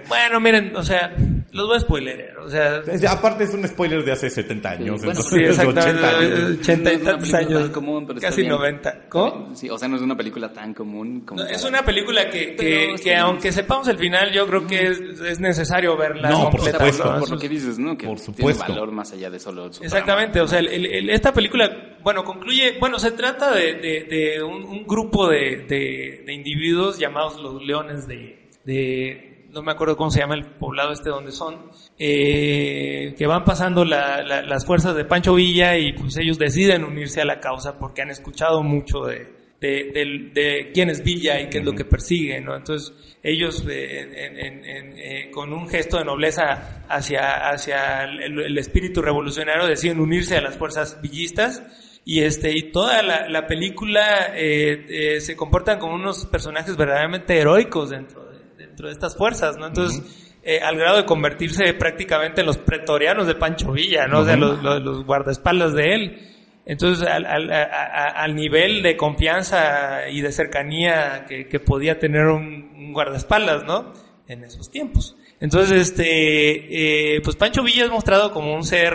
Bueno, miren, o sea, los voy a spoilerear, o sea...
Aparte es un spoiler de hace 70 años,
Sí, bueno,
entonces,
Sí, exactamente,
80 años.
80 y
No es una
tantos
película
años,
tan común, pero está
casi
bien.
90. ¿Cómo?
Sí, o sea, no es una película tan común como...
No, es
para-
una película
Pero
que
está bien.
aunque sepamos el final, yo creo que es necesario verla
No, por
completa.
supuesto.
¿no?
Por lo que dices, ¿no? Que
Por
tiene
supuesto.
valor más allá de solo su
Exactamente, o sea, esta película, bueno, concluye, bueno, se trata de un grupo de individuos llamados los Leones de no me acuerdo cómo se llama el poblado donde son, que van pasando las fuerzas de Pancho Villa y pues ellos deciden unirse a la causa porque han escuchado mucho de quién es Villa y qué es lo que persigue, ¿no? Entonces ellos con un gesto de nobleza hacia el espíritu revolucionario deciden unirse a las fuerzas villistas y toda la película se comportan como unos personajes verdaderamente heroicos dentro de estas fuerzas, ¿no? Entonces al grado de convertirse prácticamente en los pretorianos de Pancho Villa, ¿no? O sea, los guardaespaldas de él. Entonces, al nivel de confianza y de cercanía que podía tener un guardaespaldas, ¿no? En esos tiempos. Entonces, pues Pancho Villa es mostrado como un ser,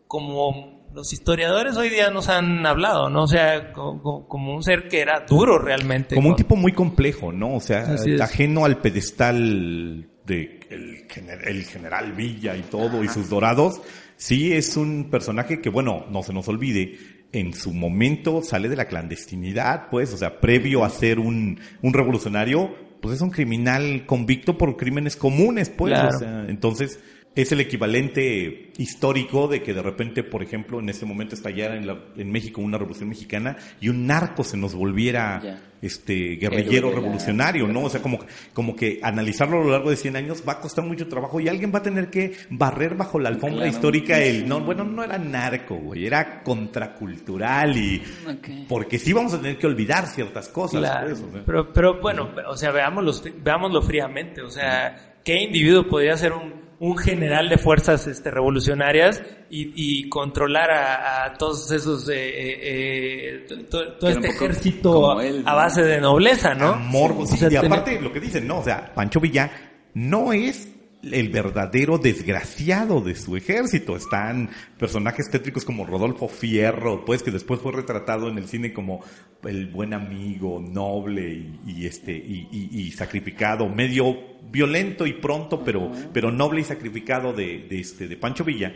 como los historiadores hoy día nos han hablado, ¿no? O sea, como un ser que era duro realmente.
Como un tipo muy complejo, ¿no? O sea,
Así es.
ajeno al pedestal de el general Villa y todo, y sus dorados. Sí, es un personaje que, bueno, no se nos olvide, en su momento sale de la clandestinidad, pues, o sea, previo a ser un revolucionario, pues es un criminal convicto por crímenes comunes, pues,
Claro.
o sea, entonces es el equivalente histórico de que de repente, por ejemplo, en este momento estallara en México una revolución mexicana y un narco se nos volviera
Ya.
guerrillero
Héroe de la-
revolucionario, ¿no? O sea, como que analizarlo a lo largo de 100 años va a costar mucho trabajo y alguien va a tener que barrer bajo la alfombra
Claro.
histórica no era narco, güey, era contracultural y
Ok.
porque sí vamos a tener que olvidar ciertas cosas,
Claro,
pues, o sea.
pero bueno, o sea, veámoslo fríamente, o sea, ¿qué individuo podría ser un general de fuerzas revolucionarias y controlar a todos esos todo
Que era
este
un poco
ejército
como él,
a
¿no?
base de nobleza, ¿no?
Amor,
O
sí,
sea,
y
tener-
aparte lo que dicen, ¿no? O sea, Pancho Villa no es el verdadero desgraciado de su ejército. Están personajes tétricos como Rodolfo Fierro, pues, que después fue retratado en el cine como el buen amigo, noble y sacrificado, medio violento y pronto, pero noble y sacrificado de Pancho Villa,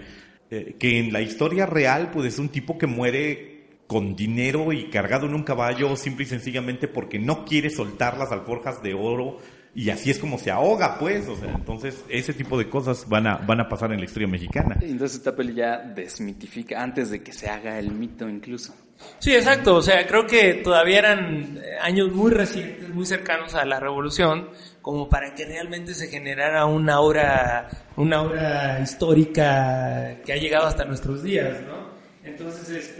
que en la historia real, pues, es un tipo que muere con dinero y cargado en un caballo simple y sencillamente porque no quiere soltar las alforjas de oro y así es como se ahoga, pues, o sea, entonces ese tipo de cosas van a pasar en la historia mexicana.
Entonces esta peli ya desmitifica antes de que se haga el mito incluso.
Sí, exacto, o sea, creo que todavía eran años muy recientes, muy cercanos a la revolución, como para que realmente se generara una aura histórica que ha llegado hasta nuestros días, ¿no? Entonces,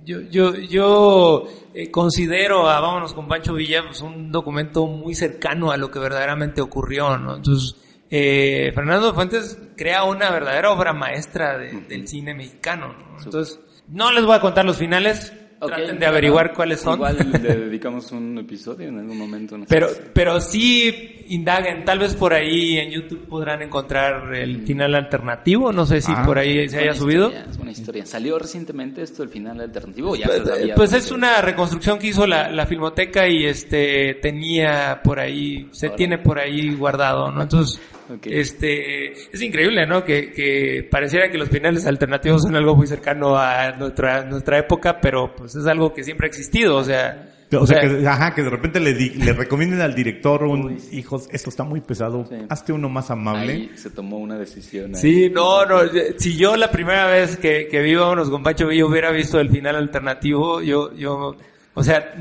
yo considero a Vámonos con Pancho Villa pues, un documento muy cercano a lo que verdaderamente ocurrió, ¿no? Entonces, Fernando Fuentes crea una verdadera obra maestra del cine mexicano, ¿no? Entonces, no les voy a contar los finales,
Ok,
traten de averiguar
claro.
cuáles son.
Igual le dedicamos un episodio en algún momento. No sé.
Pero sí indaguen, tal vez por ahí en YouTube podrán encontrar el final alternativo, no sé si por ahí se haya subido.
Es una historia. ¿Salió recientemente esto, el final alternativo? ¿O ya se sabía?
Pues es una reconstrucción que hizo la Filmoteca y tenía por ahí, se
Ahora.
tiene por ahí guardado, ¿no? Entonces,
Ok.
es increíble, ¿no? Que pareciera que los finales alternativos son algo muy cercano a nuestra época, pero pues es algo que siempre ha existido, o sea,
O sea, que de repente le recomienden al director hijos, esto está muy pesado, hazte uno más amable.
Ahí se tomó una decisión.
Sí, no, si yo la primera vez que vi Vámonos con Pancho Villa hubiera visto el final alternativo, o sea,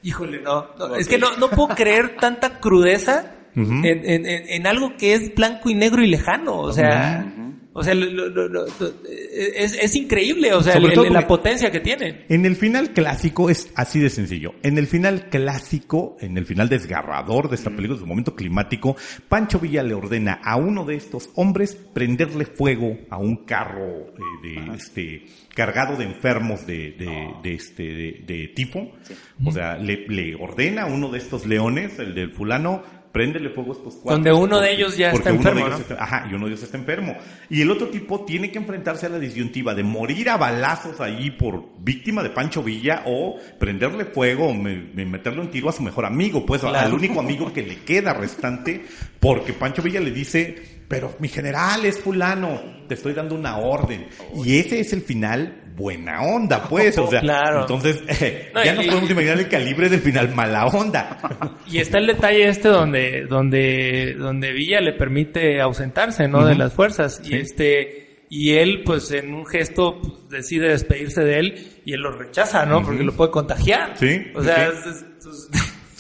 híjole, no, es que no puedo creer tanta crudeza en algo que es blanco y negro y lejano, o sea... O sea, es increíble, o sea, la potencia que tiene.
En el final clásico es así de sencillo. En el final clásico, en el final desgarrador de esta película, de su momento climático, Pancho Villa le ordena a uno de estos hombres prenderle fuego a un carro cargado de enfermos de tifo. Sí. O sea, le ordena a uno de estos leones, el del fulano, préndele fuego a estos cuatro.
Donde uno de ellos ya está enfermo, ¿no?
Y uno de ellos está enfermo. Y el otro tipo tiene que enfrentarse a la disyuntiva de morir a balazos ahí por víctima de Pancho Villa o prenderle fuego o meterle un tiro a su mejor amigo, pues claro, al único amigo que le queda restante, porque Pancho Villa le dice... Pero mi general es fulano, te estoy dando una orden. Y ese es el final buena onda, pues. O sea, claro. Entonces, ya nos podemos imaginar el calibre del final mala onda.
Y está el detalle donde Villa le permite ausentarse, ¿no? De las fuerzas. Sí. Y él, pues, en un gesto, pues, decide despedirse de él y él lo rechaza, ¿no? Porque lo puede contagiar.
Sí.
O sea,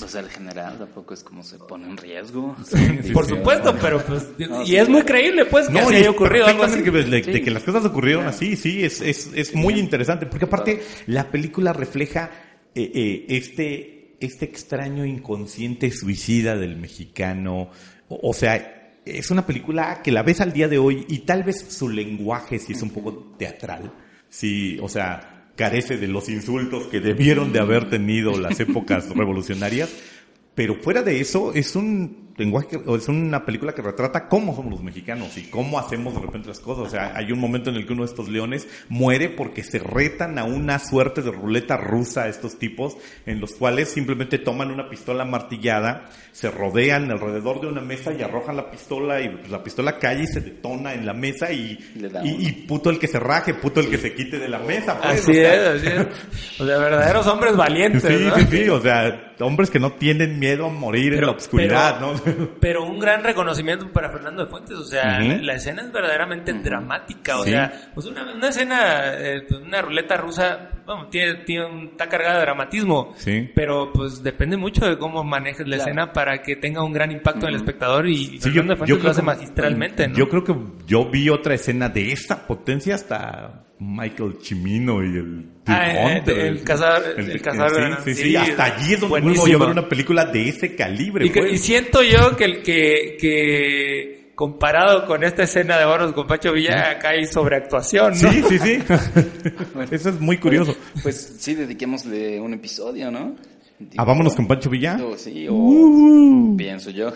o sea, el general tampoco es como se pone en riesgo.
Sí, por supuesto, pero pues... y es muy creíble, pues, que se haya ocurrido algo así.
De que las cosas ocurrieron así, sí, es muy interesante. Porque aparte, la película refleja este extraño inconsciente suicida del mexicano. O sea, es una película que la ves al día de hoy y tal vez su lenguaje sí es un poco teatral. Sí, o sea... carece de los insultos que debieron de haber tenido las épocas revolucionarias, pero fuera de eso es un lenguaje, o es una película que retrata cómo somos los mexicanos y cómo hacemos de repente las cosas. O sea, hay un momento en el que uno de estos leones muere porque se retan a una suerte de ruleta rusa estos tipos, en los cuales simplemente toman una pistola martillada, se rodean alrededor de una mesa y arrojan la pistola y pues, la pistola cae y se detona en la mesa y puto el que se raje, puto el que se quite de la mesa. Pues,
así es. O sea, verdaderos hombres valientes,
sí,
¿no?
Sí, o sea, hombres que no tienen miedo a morir en la oscuridad, ¿no?
Pero un gran reconocimiento para Fernando de Fuentes, o sea, la escena es verdaderamente dramática, o sea, pues una escena, una ruleta rusa, bueno, está cargada de dramatismo, pero pues depende mucho de cómo manejes la escena para que tenga un gran impacto en el espectador y Fernando de Fuentes lo hace magistralmente, ¿no?
Yo creo que yo vi otra escena de esa potencia hasta Michael Cimino y
el cazador.
Sí, hasta allí es donde vuelvo yo a ver una película de ese calibre.
Y siento yo que comparado con esta escena de Vámonos con Pancho Villa, acá hay sobreactuación, ¿no?
Sí. Bueno, eso es muy curioso.
Pues sí, dediquémosle un episodio, ¿no?
Vámonos con Pancho Villa.
Sí, o pienso yo.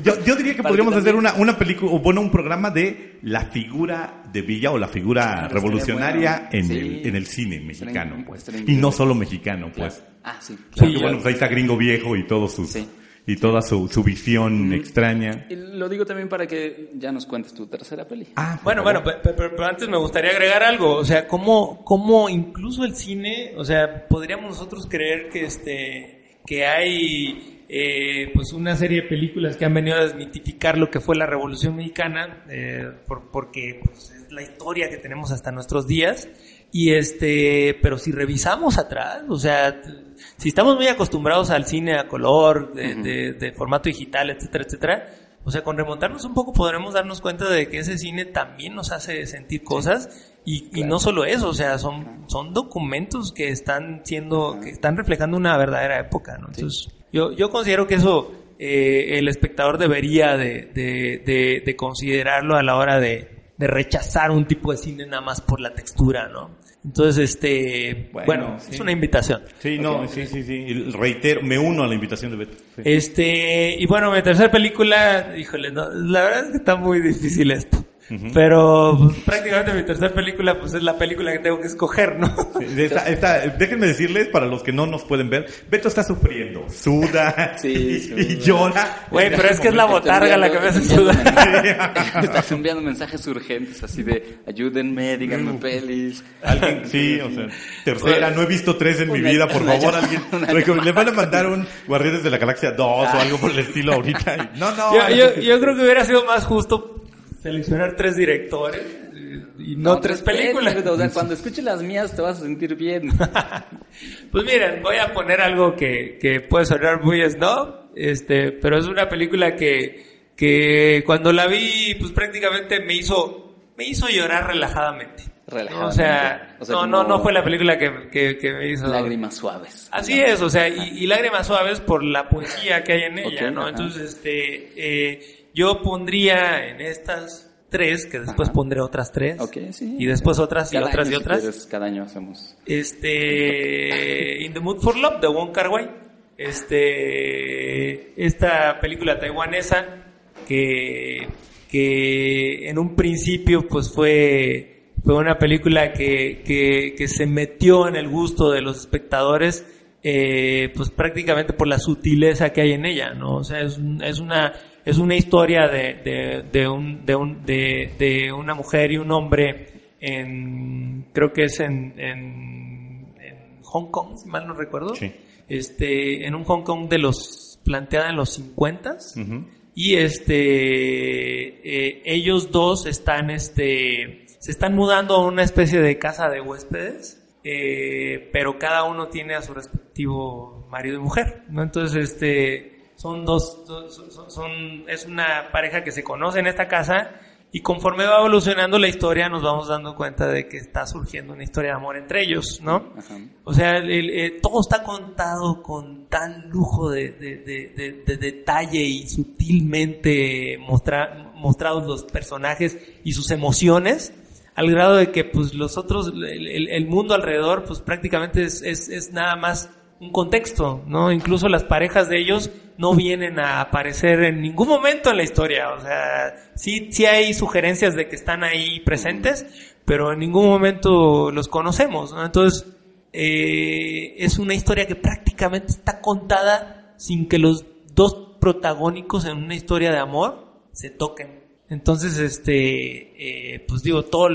Yo diría que podríamos hacer una película, o bueno, un programa de la figura de Villa o la figura revolucionaria en el cine mexicano, pues. Y no solo mexicano, pues.
Sí.
Porque bueno, pues ahí está Gringo Viejo y todos sus... Sí. Y toda su visión extraña.
Y lo digo también para que ya nos cuentes tu tercera peli.
Bueno, pero antes me gustaría agregar algo. O sea, cómo incluso el cine, o sea, podríamos nosotros creer que hay pues una serie de películas que han venido a desmitificar lo que fue la Revolución Mexicana, porque pues, es la historia que tenemos hasta nuestros días. Y pero si revisamos atrás, o sea, si estamos muy acostumbrados al cine a color, de formato digital, etcétera, o sea, con remontarnos un poco podremos darnos cuenta de que ese cine también nos hace sentir cosas y no solo eso, o sea, son documentos que están reflejando una verdadera época, ¿no? Entonces, yo considero que eso el espectador debería de considerarlo a la hora de rechazar un tipo de cine nada más por la textura, ¿no? Entonces, bueno, es una invitación.
Sí, no, sí. Reitero, me uno a la invitación de Beto.
Sí. Y bueno, mi tercera película, híjole, no, la verdad es que está muy difícil esto. Pero pues, prácticamente mi tercera película pues es la película que tengo que escoger, ¿no?
Déjenme decirles, para los que no nos pueden ver, Beto está sufriendo, suda
Sí,
y llora.
Güey, pero es que es la botarga la que me hace sudar.
Estás enviando mensajes urgentes así de ayúdenme, díganme pelis.
Alguien, sí, o sea, tercera, no he visto 3 en mi vida, por favor, alguien. Le van a mandar un Guardianes de la Galaxia 2 o algo por el estilo ahorita. No.
Yo creo que hubiera sido más justo seleccionar 3 directores y no 3 películas.
O sea, cuando escuches las mías te vas a sentir bien.
Pues miren, voy a poner algo que puede sonar muy snob, pero es una película que cuando la vi, pues prácticamente me hizo llorar relajadamente. ¿No? O sea, no fue la película que me hizo
lágrimas suaves.
Así es, o sea, y lágrimas suaves por la poesía que hay en ella, ¿no? Ajá. Entonces, yo pondría en estas 3, que después pondré otras 3,
sí.
Y después otras y
cada
otras
año,
y otras.
Si quieres, cada año hacemos.
In the Mood for Love, de Wong Kar-wai. Esta película taiwanesa que en un principio pues fue una película que se metió en el gusto de los espectadores, pues prácticamente por la sutileza que hay en ella, ¿no? O sea, es una historia de una mujer y un hombre creo que es en Hong Kong, si mal no recuerdo.
Sí.
En un Hong Kong planteada en los 50s. Uh-huh. Y ellos dos se están mudando a una especie de casa de huéspedes, pero cada uno tiene a su respectivo marido y mujer, ¿no? Entonces, es una pareja que se conoce en esta casa, y conforme va evolucionando la historia nos vamos dando cuenta de que está surgiendo una historia de amor entre ellos, ¿no? Ajá. O sea, todo está contado con tal lujo de detalle y sutilmente mostrados los personajes y sus emociones, al grado de que pues los otros, el mundo alrededor pues prácticamente es nada más un contexto, ¿no? Incluso las parejas de ellos no vienen a aparecer en ningún momento en la historia. O sea, sí hay sugerencias de que están ahí presentes, pero en ningún momento los conocemos, ¿no? Entonces, es una historia que prácticamente está contada sin que los dos protagónicos en una historia de amor se toquen. Entonces, pues digo, todo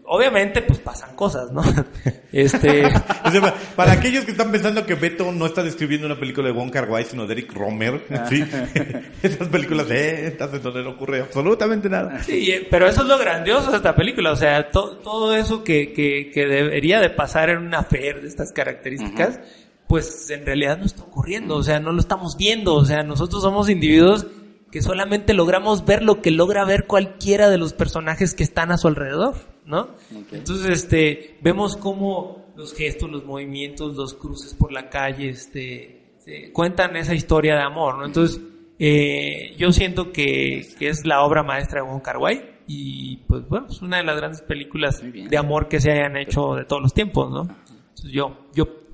obviamente pues pasan cosas, ¿no?
O sea, para aquellos que están pensando que Beto no está describiendo una película de Wong Kar-wai, sino de Eric Romer, ¿sí? Esas películas en donde no ocurre absolutamente nada.
Sí, pero eso es lo grandioso de esta película, o sea, todo eso que debería de pasar en una fair de estas características, pues en realidad no está ocurriendo, o sea, no lo estamos viendo, o sea, nosotros somos individuos que solamente logramos ver lo que logra ver cualquiera de los personajes que están a su alrededor, ¿no? Okay. Entonces, vemos cómo los gestos, los movimientos, los cruces por la calle, cuentan esa historia de amor, ¿no? Entonces, yo siento que es la obra maestra de Wong Kar-wai, y pues bueno, es una de las grandes películas de amor que se hayan hecho de todos los tiempos, ¿no? Entonces,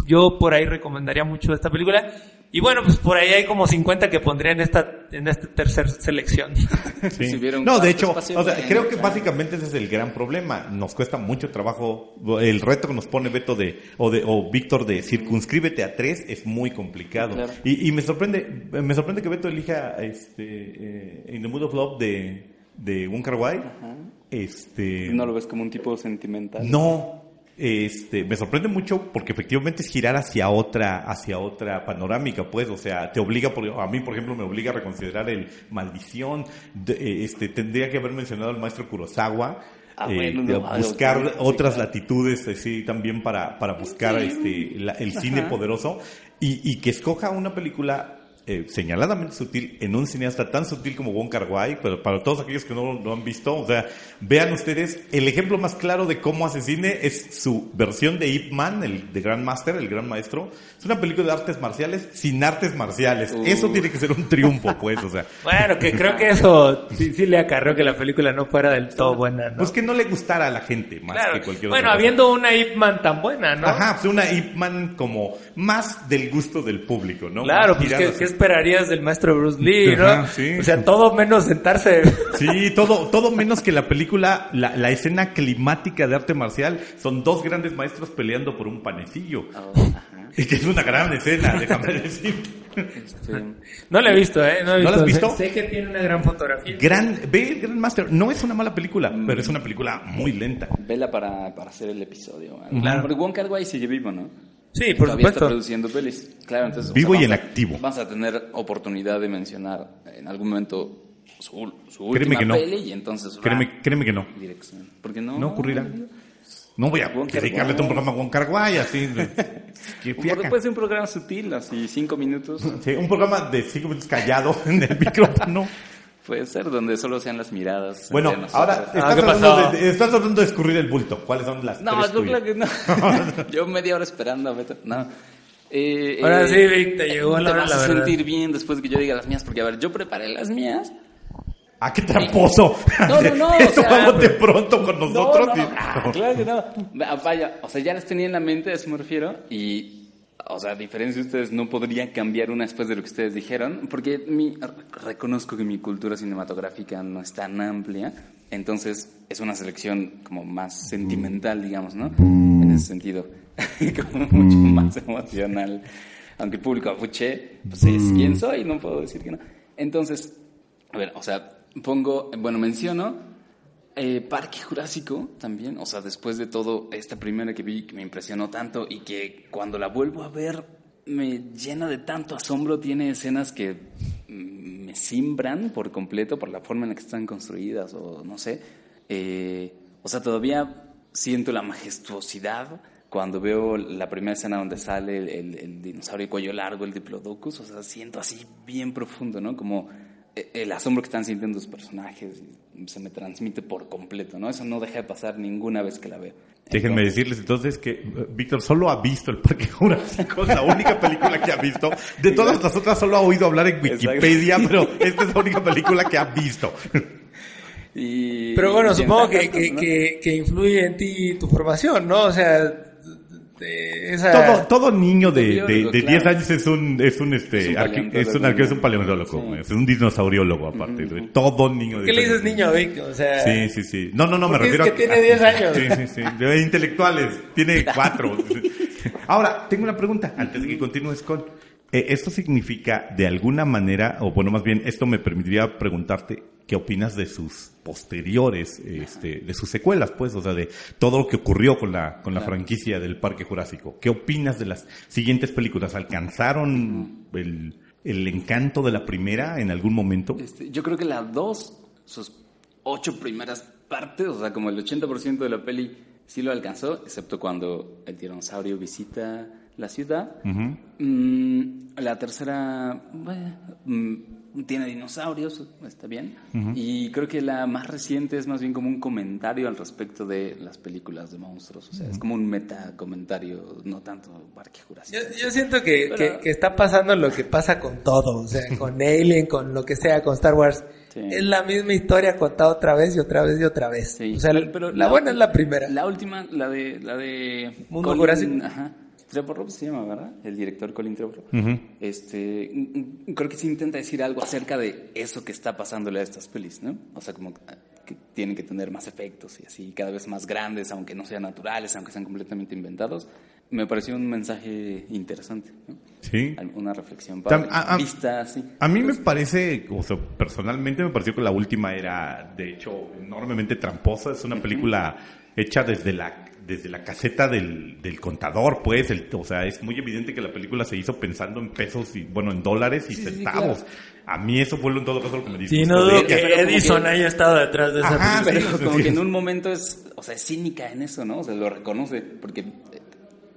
yo por ahí recomendaría mucho esta película. Y bueno, pues por ahí hay como 50 que pondría en esta tercera selección.
Sí. No, de hecho, o sea, creo que básicamente ese es el gran problema. Nos cuesta mucho trabajo. El reto que nos pone Beto o Víctor de circunscríbete a 3 es muy complicado. Claro. Y me sorprende que Beto elija In the Mood of Love de Wong Kar-wai.
¿No lo ves como un tipo sentimental?
No. Me sorprende mucho porque efectivamente es girar hacia otra panorámica, pues, o sea, te obliga, a mí, por ejemplo, me obliga a reconsiderar el Maldición, tendría que haber mencionado al maestro Kurosawa, buscar otras latitudes, sí, también para buscar el cine poderoso, y que escoja una película señaladamente sutil en un cineasta tan sutil como Wong Kar-wai, pero para todos aquellos que no lo han visto, o sea, vean ustedes, el ejemplo más claro de cómo hace cine es su versión de Ip Man, el de Grandmaster, el gran maestro. Es una película de artes marciales sin artes marciales. Eso tiene que ser un triunfo, pues, o sea.
Bueno, que creo que eso sí le acarreó que la película no fuera del todo buena, ¿no?
Pues que no le gustara a la gente más que cualquier otra.
Bueno, habiendo una Ip Man tan buena, ¿no?
Ajá, pues una Ip Man como más del gusto del público, ¿no?
Claro, pues que es esperarías del maestro Bruce Lee, ¿no?
Ajá, sí.
O sea, todo menos sentarse.
Sí, todo menos que la película, la escena climática de arte marcial, son dos grandes maestros peleando por un panecillo.
Ajá.
Y que es una gran escena, déjame decir.
No la he visto, ¿eh?
¿No la has visto?
Sé que tiene una gran fotografía.
Ve Grandmaster, no es una mala película, pero es una película muy lenta.
Vela para hacer el episodio.
Claro.
Porque Wong Kar-wai sigue vivo, ¿no?
Sí, por
Todavía está
supuesto.
produciendo pelis. Claro, entonces,
Vivo y
vamos
en
a-
activo.
Vamos a tener oportunidad de mencionar en algún momento su
Créeme
última
que no.
peli y entonces
Créeme que no.
dirección. Porque no
ocurrirá. No voy a
Wong
dedicarle
Kar-wai.
un programa a Wong Kar-wai, así. Qué fiaca.
Puede ser un programa sutil, así 5 minutos.
Sí, un programa de 5 minutos callado en el micrófono.
Puede ser donde solo sean las miradas.
Bueno,
entre nosotros.
ahora
¿qué pasó?
estás tratando de escurrir el bulto. ¿Cuáles son las
No,
tres
yo
tuyas?
creo que no. Yo media hora esperando a Beto. No.
Ahora sí, Vic, te llegó la
te
hora,
vas
la
a
verdad.
sentir bien después de que yo diga las mías, porque a ver, yo preparé las mías.
¡Ah, qué tramposo!
No,
Esto
o sea,
vamos de pronto con nosotros.
No,
y-
claro que no. Vaya, o sea, ya las tenía en la mente, a eso me refiero, y, o sea, a diferencia de ustedes, no podría cambiar una después de lo que ustedes dijeron, porque reconozco que mi cultura cinematográfica no es tan amplia, entonces es una selección como más sentimental, digamos, ¿no? En ese sentido, como mucho más emocional. Aunque el público afuche, pues es quien soy, no puedo decir que no. Entonces, a ver, o sea, menciono Parque Jurásico también, o sea, después de todo, esta primera que vi que me impresionó tanto y que cuando la vuelvo a ver me llena de tanto asombro, tiene escenas que me simbran por completo por la forma en la que están construidas o no sé. O sea, todavía siento la majestuosidad cuando veo la primera escena donde sale el dinosaurio de cuello largo, el Diplodocus, o sea, siento así bien profundo, ¿no? Como el asombro que están sintiendo los personajes se me transmite por completo, ¿no? Eso no deja de pasar ninguna vez que la veo.
Déjenme decirles entonces que Víctor solo ha visto el Parque Jurásico, es la única película que ha visto. De todas las otras solo ha oído hablar en Wikipedia, pero esta es la única película que ha visto.
Pero bueno,
y
supongo
en tantas cosas, ¿no?
que influye en ti tu formación, ¿no? O sea, esa...
Todo niño de
biólogo,
10
claro.
años es un
paleontólogo,
paleontólogo,
sí.
es un dinosauriólogo aparte. Todo niño de
¿Qué le
10
dices
años.
niño, Vic? O sea...
Sí. No, me
Porque
refiero
es que tiene 10 años.
Sí. De intelectuales, tiene 4. Ahora, tengo una pregunta antes de que continúes con... ¿Esto significa de alguna manera, o bueno, más bien, esto me permitiría preguntarte qué opinas de sus posteriores, de sus secuelas, pues, o sea, de todo lo que ocurrió con la franquicia del Parque Jurásico? ¿Qué opinas de las siguientes películas? ¿Alcanzaron el encanto de la primera en algún momento?
Yo creo que la 2, sus 8 primeras partes, o sea, como el 80% de la peli sí lo alcanzó, excepto cuando el tiranosaurio visita la ciudad. La tercera, tiene dinosaurios, está bien. Y creo que la más reciente es más bien como un comentario al respecto de las películas de monstruos. O sea, es como un meta-comentario, no tanto Parque Jurásico.
Yo siento que está pasando lo que pasa con todo, o sea, con Alien, con lo que sea, con Star Wars.
Sí.
Es la misma historia contada otra vez y otra vez y otra vez.
Sí.
O sea,
Pero
la buena es la primera.
La última, la de
Mundo Jurásico.
Ajá. Trevorrow se llama, ¿verdad? El director Colin Trevorrow. Creo que sí intenta decir algo acerca de eso que está pasándole a estas pelis, ¿no? O sea, como que tienen que tener más efectos y así, cada vez más grandes, aunque no sean naturales, aunque sean completamente inventados. Me pareció un mensaje interesante, ¿no?
Sí.
Una reflexión para vista así.
A mí me parece, o sea, personalmente me pareció que la última era, de hecho, enormemente tramposa. Es una película hecha desde la caseta del contador, pues. O sea, es muy evidente que la película se hizo pensando en pesos y, bueno, en dólares y centavos.
Claro.
A mí eso fue en todo caso lo que me dijo.
Sí, no dudo que
pero como
Edison
que-
haya estado detrás de esa
Ajá,
película.
Pero
sí,
como
sí.
que en un momento es cínica en eso, ¿no? O sea, lo reconoce, porque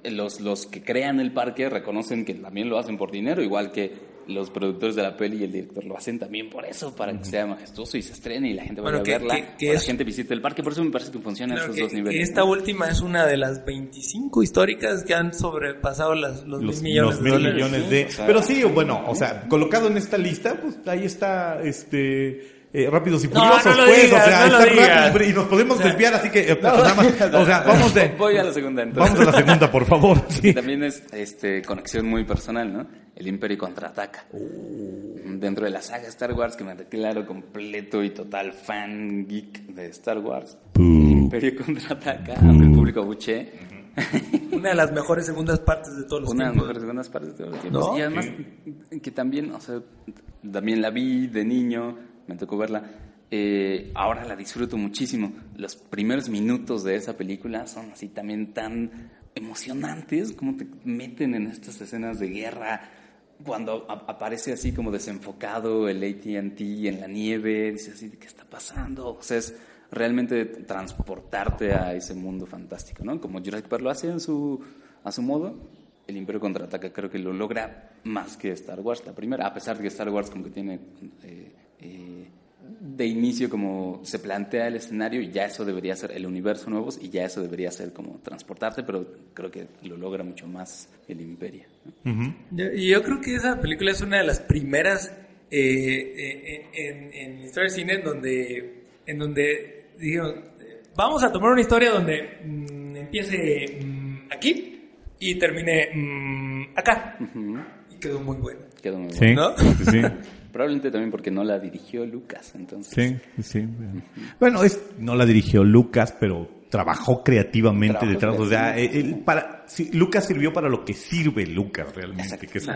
los que crean el parque reconocen que también lo hacen por dinero, igual que los productores de la peli y el director lo hacen también por eso, para que sea majestuoso y se estrene y la gente vaya
Bueno,
a verla,
que
o la
es-
gente visite el parque. Por eso me parece que funcionan
Claro,
esos
que,
dos niveles.
que esta última es una de las 25 históricas que han sobrepasado los 1.000 millones
los
de
1.000
dólares.
millones
Sí,
de...
o sea,
pero sí, bueno, o sea, colocado en esta lista, pues ahí está, Rápidos y
No,
Furiosos,
no lo
pues,
digas,
o sea,
no lo
está
digas.
rápido y nos podemos desviar, así que nada más, o sea,
Voy a la segunda entonces.
vamos a la segunda, por favor.
Que
Sí.
también es conexión muy personal, ¿no? El Imperio contraataca. Dentro de la saga Star Wars, que me declaro completo y total fan geek de Star Wars. El Imperio contraataca, aunque el público abuche.
Una de las mejores segundas partes de todos los
Una de las
tiempos.
mejores segundas partes de todos los tiempos.
¿No?
Y además, que también, o sea, también la vi de niño, me tocó verla. Ahora la disfruto muchísimo. Los primeros minutos de esa película son así también tan emocionantes, como te meten en estas escenas de guerra. Cuando aparece así como desenfocado el AT&T en la nieve, dices así, ¿qué está pasando? O sea, es realmente transportarte a ese mundo fantástico, ¿no? Como Jurassic Park lo hace a su modo, el Imperio Contraataca creo que lo logra más que Star Wars, la primera, a pesar de que Star Wars como que tiene de inicio como se plantea el escenario y ya eso debería ser el universo nuevo y ya eso debería ser como transportarte, pero creo que lo logra mucho más el Imperio, ¿no?
Yo creo que esa película es una de las primeras en la historia del cine en donde dijeron, vamos a tomar una historia donde empiece aquí y termine acá. Y quedó muy bueno.
Quedó muy
Sí,
bueno.
¿No?
sí.
Probablemente también porque no la dirigió Lucas, entonces.
Sí. Bueno, no la dirigió Lucas, pero trabajó creativamente
Trabajó
detrás.
creativamente.
O sea, Lucas sirvió para lo que sirve Lucas realmente,
Exacto.
que es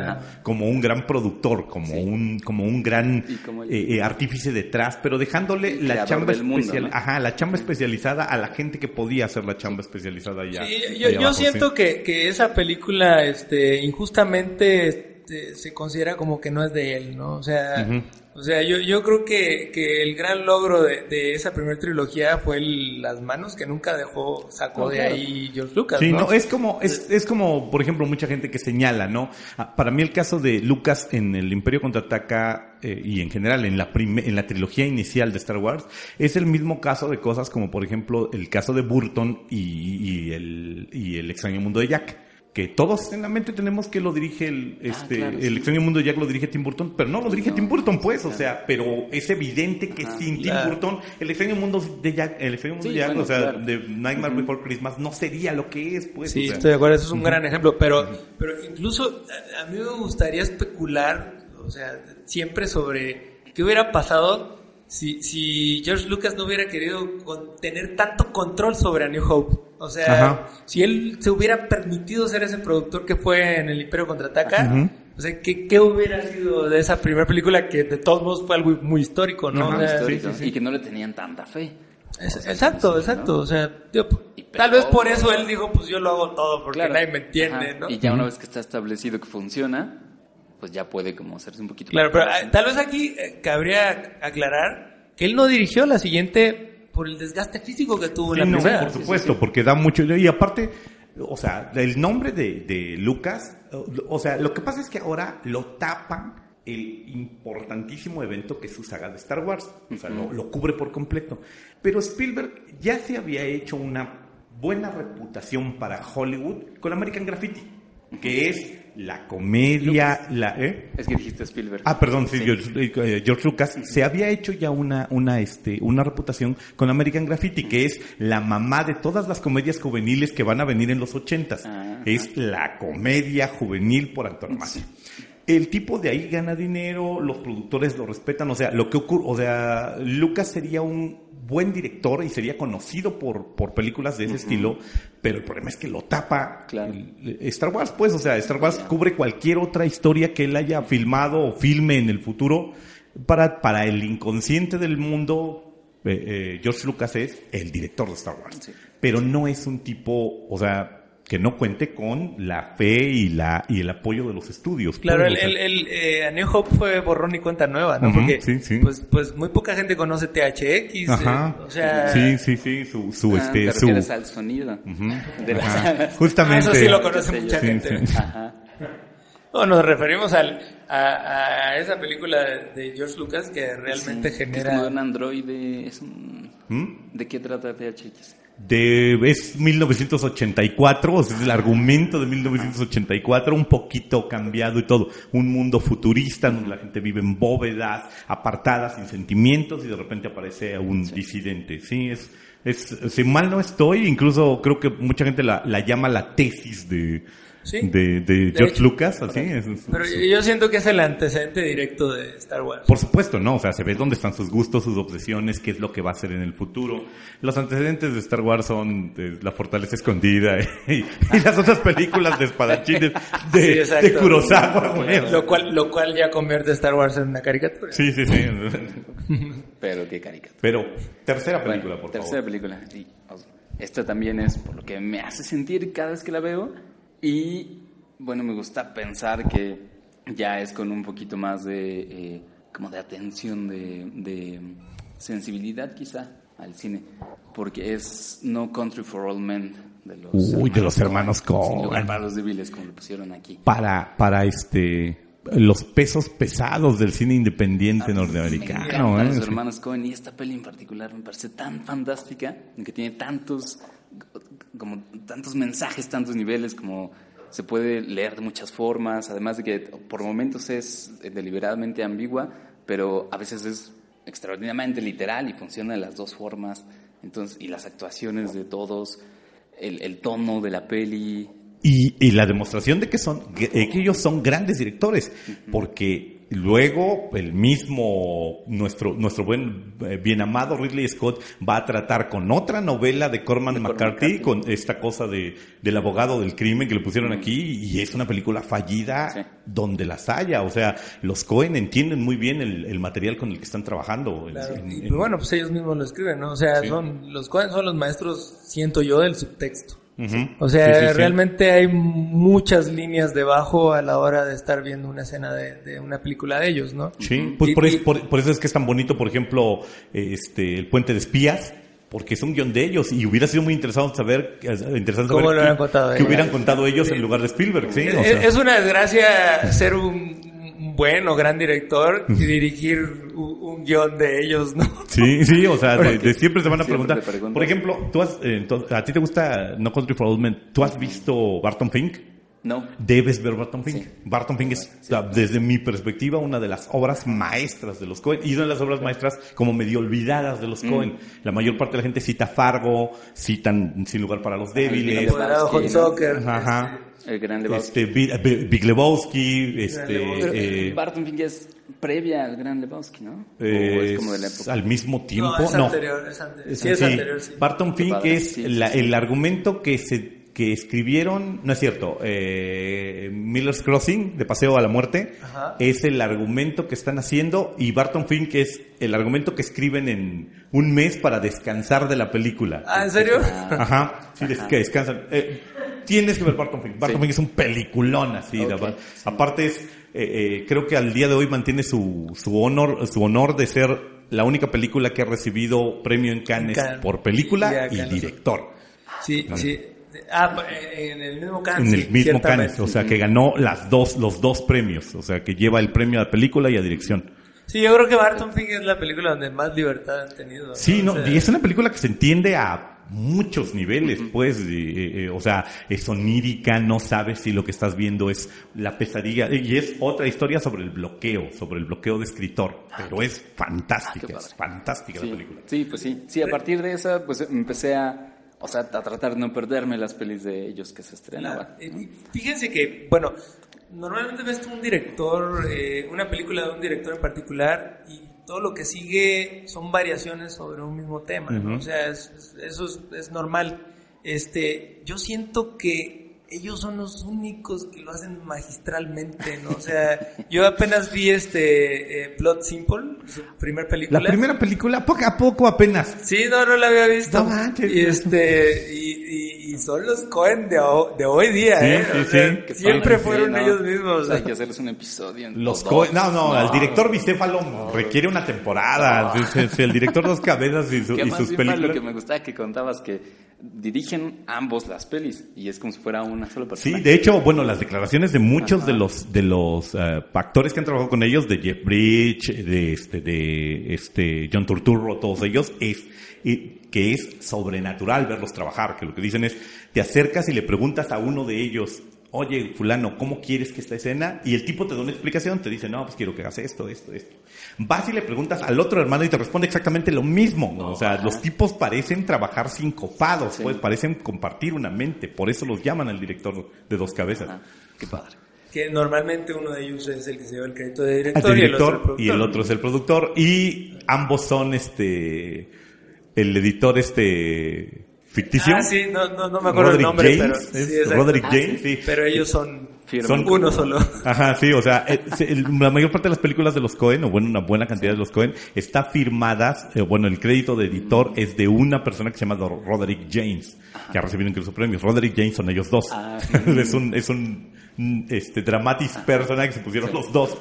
como un gran productor, como un gran
Y como
artífice detrás, pero dejándole
el
la
creador
chamba
del mundo,
especial,
¿no?
la chamba especializada a la gente que podía hacer la chamba especializada allá.
Sí,
allá
yo
abajo,
siento
sí.
que esa película injustamente se considera como que no es de él, ¿no? O sea, yo creo que el gran logro de esa primera trilogía fue las manos que nunca sacó de ahí George Lucas,
Sí,
¿no?
no, es como, por ejemplo, mucha gente que señala, ¿no? Para mí el caso de Lucas en el Imperio Contraataca y en general en la trilogía inicial de Star Wars es el mismo caso de cosas como, por ejemplo, el caso de Burton y el extraño mundo de Jack. Que todos en la mente tenemos que lo dirige
claro,
el extraño mundo de Jack lo dirige Tim Burton, pero no lo dirige Tim Burton, pues, o sea, pero es evidente que sin Tim Burton, el extraño mundo de Jack,
Bueno,
o sea,
claro.
de Nightmare Before Christmas no sería lo que es, pues.
Sí,
o sea.
estoy de acuerdo, eso es un gran ejemplo, pero incluso a mí me gustaría especular, o sea, siempre sobre qué hubiera pasado si George Lucas no hubiera querido tener tanto control sobre A New Hope. O sea, si él se hubiera permitido ser ese productor que fue en el Imperio Contraataca, o sea, ¿qué hubiera sido de esa primera película que de todos modos fue algo muy histórico, ¿no?
Ajá,
O sea,
histórico, y que no le tenían tanta fe.
Exacto. O sea, tal vez por eso él dijo, pues yo lo hago todo porque
Claro.
nadie me entiende,
Ajá.
¿no?
Y ya una vez que está establecido que funciona, pues ya puede como hacerse un poquito
Claro,
más
pero
fácil.
tal vez aquí cabría aclarar que él no dirigió la siguiente por el desgaste físico que tuvo
Sí,
en la
no,
primera.
por supuesto, porque da mucho. Y aparte, o sea, el nombre de Lucas, o sea, lo que pasa es que ahora lo tapan el importantísimo evento que es su saga de Star Wars. O sea, lo cubre por completo. Pero Spielberg ya se había hecho una buena reputación para Hollywood con American Graffiti, que es la comedia,
Es que dijiste Spielberg.
Perdón, sí. George Lucas se había hecho ya una reputación con American Graffiti, que es la mamá de todas las comedias juveniles que van a venir en los 80s. Es la comedia juvenil por antonomasia. El tipo de ahí gana dinero, los productores lo respetan, o sea, lo que ocurre, o sea, Lucas sería un buen director y sería conocido por películas de ese estilo, pero el problema es que lo tapa Star Wars, pues, o sea, Star Wars cubre cualquier otra historia que él haya filmado o filme en el futuro. Para el inconsciente del mundo, George Lucas es el director de Star Wars, pero no es un tipo, o sea, que no cuente con la fe y el apoyo de los estudios.
Claro,
pues, o sea.
A New Hope fue borrón y cuenta nueva, ¿no? Porque Pues muy poca gente conoce THX, o sea...
Sí, su
Te refieres al sonido de la saga.
Justamente.
Eso sí lo conoce mucha gente.
Ajá.
No, nos referimos a esa película de George Lucas que realmente
Que es
genera...
como de un androide. ¿De qué trata THX?
Es 1984, o sea, es el argumento de 1984, un poquito cambiado y todo. Un mundo futurista donde la gente vive en bóvedas, apartadas, sin sentimientos, y de repente aparece un disidente. Sí, si mal no estoy, incluso creo que mucha gente la llama la tesis de George
hecho,
Lucas, así.
Pero yo siento que es el antecedente directo de Star Wars.
Por supuesto, ¿no? O sea, se ve dónde están sus gustos, sus obsesiones, qué es lo que va a hacer en el futuro. Los antecedentes de Star Wars son La Fortaleza Escondida y las otras películas de espadachines de Kurosawa, güey.
Lo cual ya convierte a Star Wars en una caricatura.
Sí.
Pero qué caricatura.
Pero, tercera película, por favor.
Tercera película. Sí. Esta también es por lo que me hace sentir cada vez que la veo. Y, bueno, me gusta pensar que ya es con un poquito más de, como de atención, de sensibilidad quizá al cine. Porque es No Country for Old Men de los
hermanos Coen.
Sin lugar para los débiles, como lo pusieron aquí.
Para los pesos pesados del cine independiente norteamericano.
Los hermanos Coen, y esta peli en particular me parece tan fantástica, que tiene tantos mensajes, tantos niveles, como se puede leer de muchas formas, además de que por momentos es deliberadamente ambigua, pero a veces es extraordinariamente literal y funciona de las dos formas. Entonces, y las actuaciones de todos, el tono de la peli.
Y la demostración de que ellos son grandes directores, porque luego el mismo, nuestro bien amado Ridley Scott va a tratar con otra novela de Corman McCarthy, con esta cosa del abogado del crimen que le pusieron aquí, y es una película fallida donde las haya. O sea, los Coen entienden muy bien el material con el que están trabajando.
Claro. Y bueno, pues ellos mismos lo escriben, ¿no? O sea, los Coen son los maestros, siento yo, del subtexto.
Uh-huh.
O sea, realmente hay muchas líneas debajo a la hora de estar viendo una escena de una película de ellos, ¿no?
Sí, pues por eso es que es tan bonito, por ejemplo, El Puente de Espías, porque es un guión de ellos, y hubiera sido muy interesante saber
cómo lo hubieran contado
que hubieran contado ellos en lugar de Spielberg, ¿sí? O sea,
es una desgracia ser un buen o gran director y dirigir un guión de ellos, ¿no?
Sí, o sea, de siempre se van a preguntar. Por ejemplo, ¿a ti te gusta No Country for Old Men? ¿Tú has visto Barton Fink?
No.
Debes ver Barton Fink.
Sí.
Barton Fink es, desde mi perspectiva, una de las obras maestras de los Coen, y una de las obras maestras como medio olvidadas de los Coen. La mayor parte de la gente cita Fargo, citan Sin Lugar para los Débiles.
El Apoderado Hot Soccer.
Ajá.
El Gran Lebowski.
Big Lebowski.
Barton Fink es previa al Gran Lebowski, ¿no? ¿O es como de la época?
Al mismo tiempo.
No, es anterior. Sí, es anterior, sí.
Barton Fink es el argumento que escribieron, no es cierto, Miller's Crossing, de Paseo a la Muerte, es el argumento que están haciendo, y Barton Fink es el argumento que escriben en un mes para descansar de la película.
¿Ah, en serio?
Ajá, sí, que descansan. Tienes que ver Barton Fink. Barton Fink es un peliculón así. Okay. Aparte creo que al día de hoy mantiene su honor de ser la única película que ha recibido premio en Cannes por película y director.
Sí. En el mismo Cannes.
En el mismo Cannes, o sea, que ganó los dos premios, o sea, que lleva el premio a película y a dirección.
Sí, yo creo que Barton Fink es la película donde más libertad han tenido, ¿no?
Sí, y es una película que se entiende a muchos niveles, pues, o sea, es onírica, no sabes si lo que estás viendo es la pesadilla, y es otra historia sobre el bloqueo de escritor, pero es fantástica, la película.
Sí, pues sí, a partir de esa, pues empecé a tratar de no perderme las pelis de ellos que se estrenaban.
Fíjense que, bueno, normalmente ves un director, una película de un director en particular, y todo lo que sigue son variaciones sobre un mismo tema, ¿no? O sea, eso es normal. Yo siento que ellos son los únicos que lo hacen magistralmente, ¿no? O sea, yo apenas vi Plot Simple, su primer película.
La primera película, poco a poco apenas.
Sí, no la había visto.
No manches.
Y son los Coen de hoy día,
Sí.
Siempre fueron ellos mismos.
Hay que hacerles un episodio.
Los Coen, el director bicéfalo requiere una temporada. El director Dos Cabezas y sus películas.
Lo que me gustaba que contabas que dirigen ambos las pelis y es como si fuera una sola persona.
Sí, de hecho, bueno, las declaraciones de muchos de los actores que han trabajado con ellos, de Jeff Bridges, de John Turturro, todos ellos, es que que es sobrenatural verlos trabajar, que lo que dicen es, te acercas y le preguntas a uno de ellos, oye, fulano, ¿cómo quieres que esta escena? Y el tipo te da una explicación, te dice, no, pues quiero que hagas esto. Vas y le preguntas al otro hermano y te responde exactamente lo mismo. O sea, los tipos parecen trabajar sincopados, pues parecen compartir una mente. Por eso los llaman al director de Dos Cabezas.
Qué padre.
Que normalmente uno de ellos es el que se lleva el crédito de
El
director,
director y el otro es el productor. Y ambos son el editor ficticio.
Ah, sí, no me acuerdo el nombre,
James,
pero sí, exacto.
Roderick James, sí.
Pero ellos son
Firman.
uno solo.
Ajá, sí, o sea, la mayor parte de las películas de los Coen, o bueno, una buena cantidad de los Coen, está firmadas, el crédito de editor es de una persona que se llama Roderick James, que ha recibido incluso premios. Roderick James son ellos dos. Es un dramatis persona que se pusieron los dos.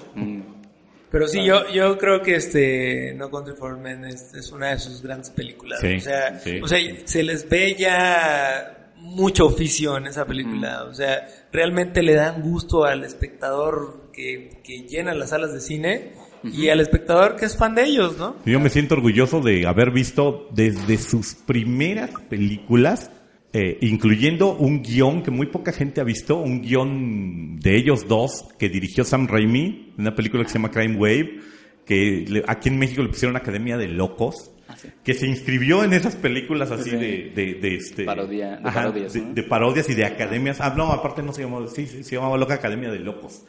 Pero sí, yo creo que No Country for Men es una de sus grandes películas.
Sí,
o sea,
sí.
Se les ve ya mucho oficio en esa película. O sea, realmente le dan gusto al espectador que llena las salas de cine y al espectador que es fan de ellos, ¿no?
Yo me siento orgulloso de haber visto desde sus primeras películas, incluyendo un guión que muy poca gente ha visto, un guión de ellos dos que dirigió Sam Raimi, una película que se llama Crime Wave, que aquí en México le pusieron Academia de Locos, que se inscribió en esas películas así
parodias, ¿no?
de parodias y de academias. No, aparte no se llamaba, se llamaba Loca Academia de Locos.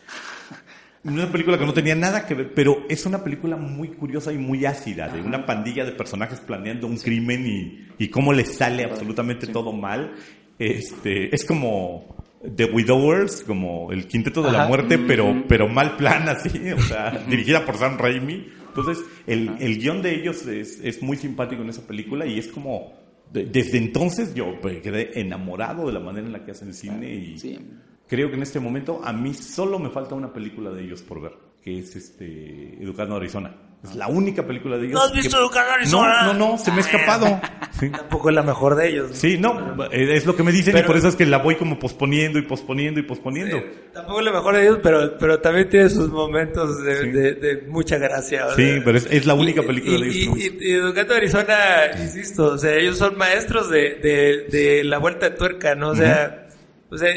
Una película que no tenía nada que ver, pero es una película muy curiosa y muy ácida, de una pandilla de personajes planeando un crimen y cómo les sale absolutamente todo mal. Es como The Widowers, como el Quinteto de la Muerte, pero mal plan así, o sea, dirigida por Sam Raimi. Entonces, el guión de ellos es muy simpático en esa película y es como, desde entonces yo quedé enamorado de la manera en la que hacen cine y creo que en este momento a mí solo me falta una película de ellos por ver, que es Educando a Arizona. Es la única película de ellos.
¿No has visto Educando a Arizona?
No, se me ha escapado. Sí.
Tampoco es la mejor de ellos, ¿no?
Sí, no, es lo que me dicen y por eso es que la voy como posponiendo.
Tampoco es la mejor de ellos, pero también tiene sus momentos de mucha gracia.
Sí, pero es la única película de ellos.
Y Educando a Arizona, insisto, o sea, ellos son maestros de la vuelta de tuerca, ¿no? O sea,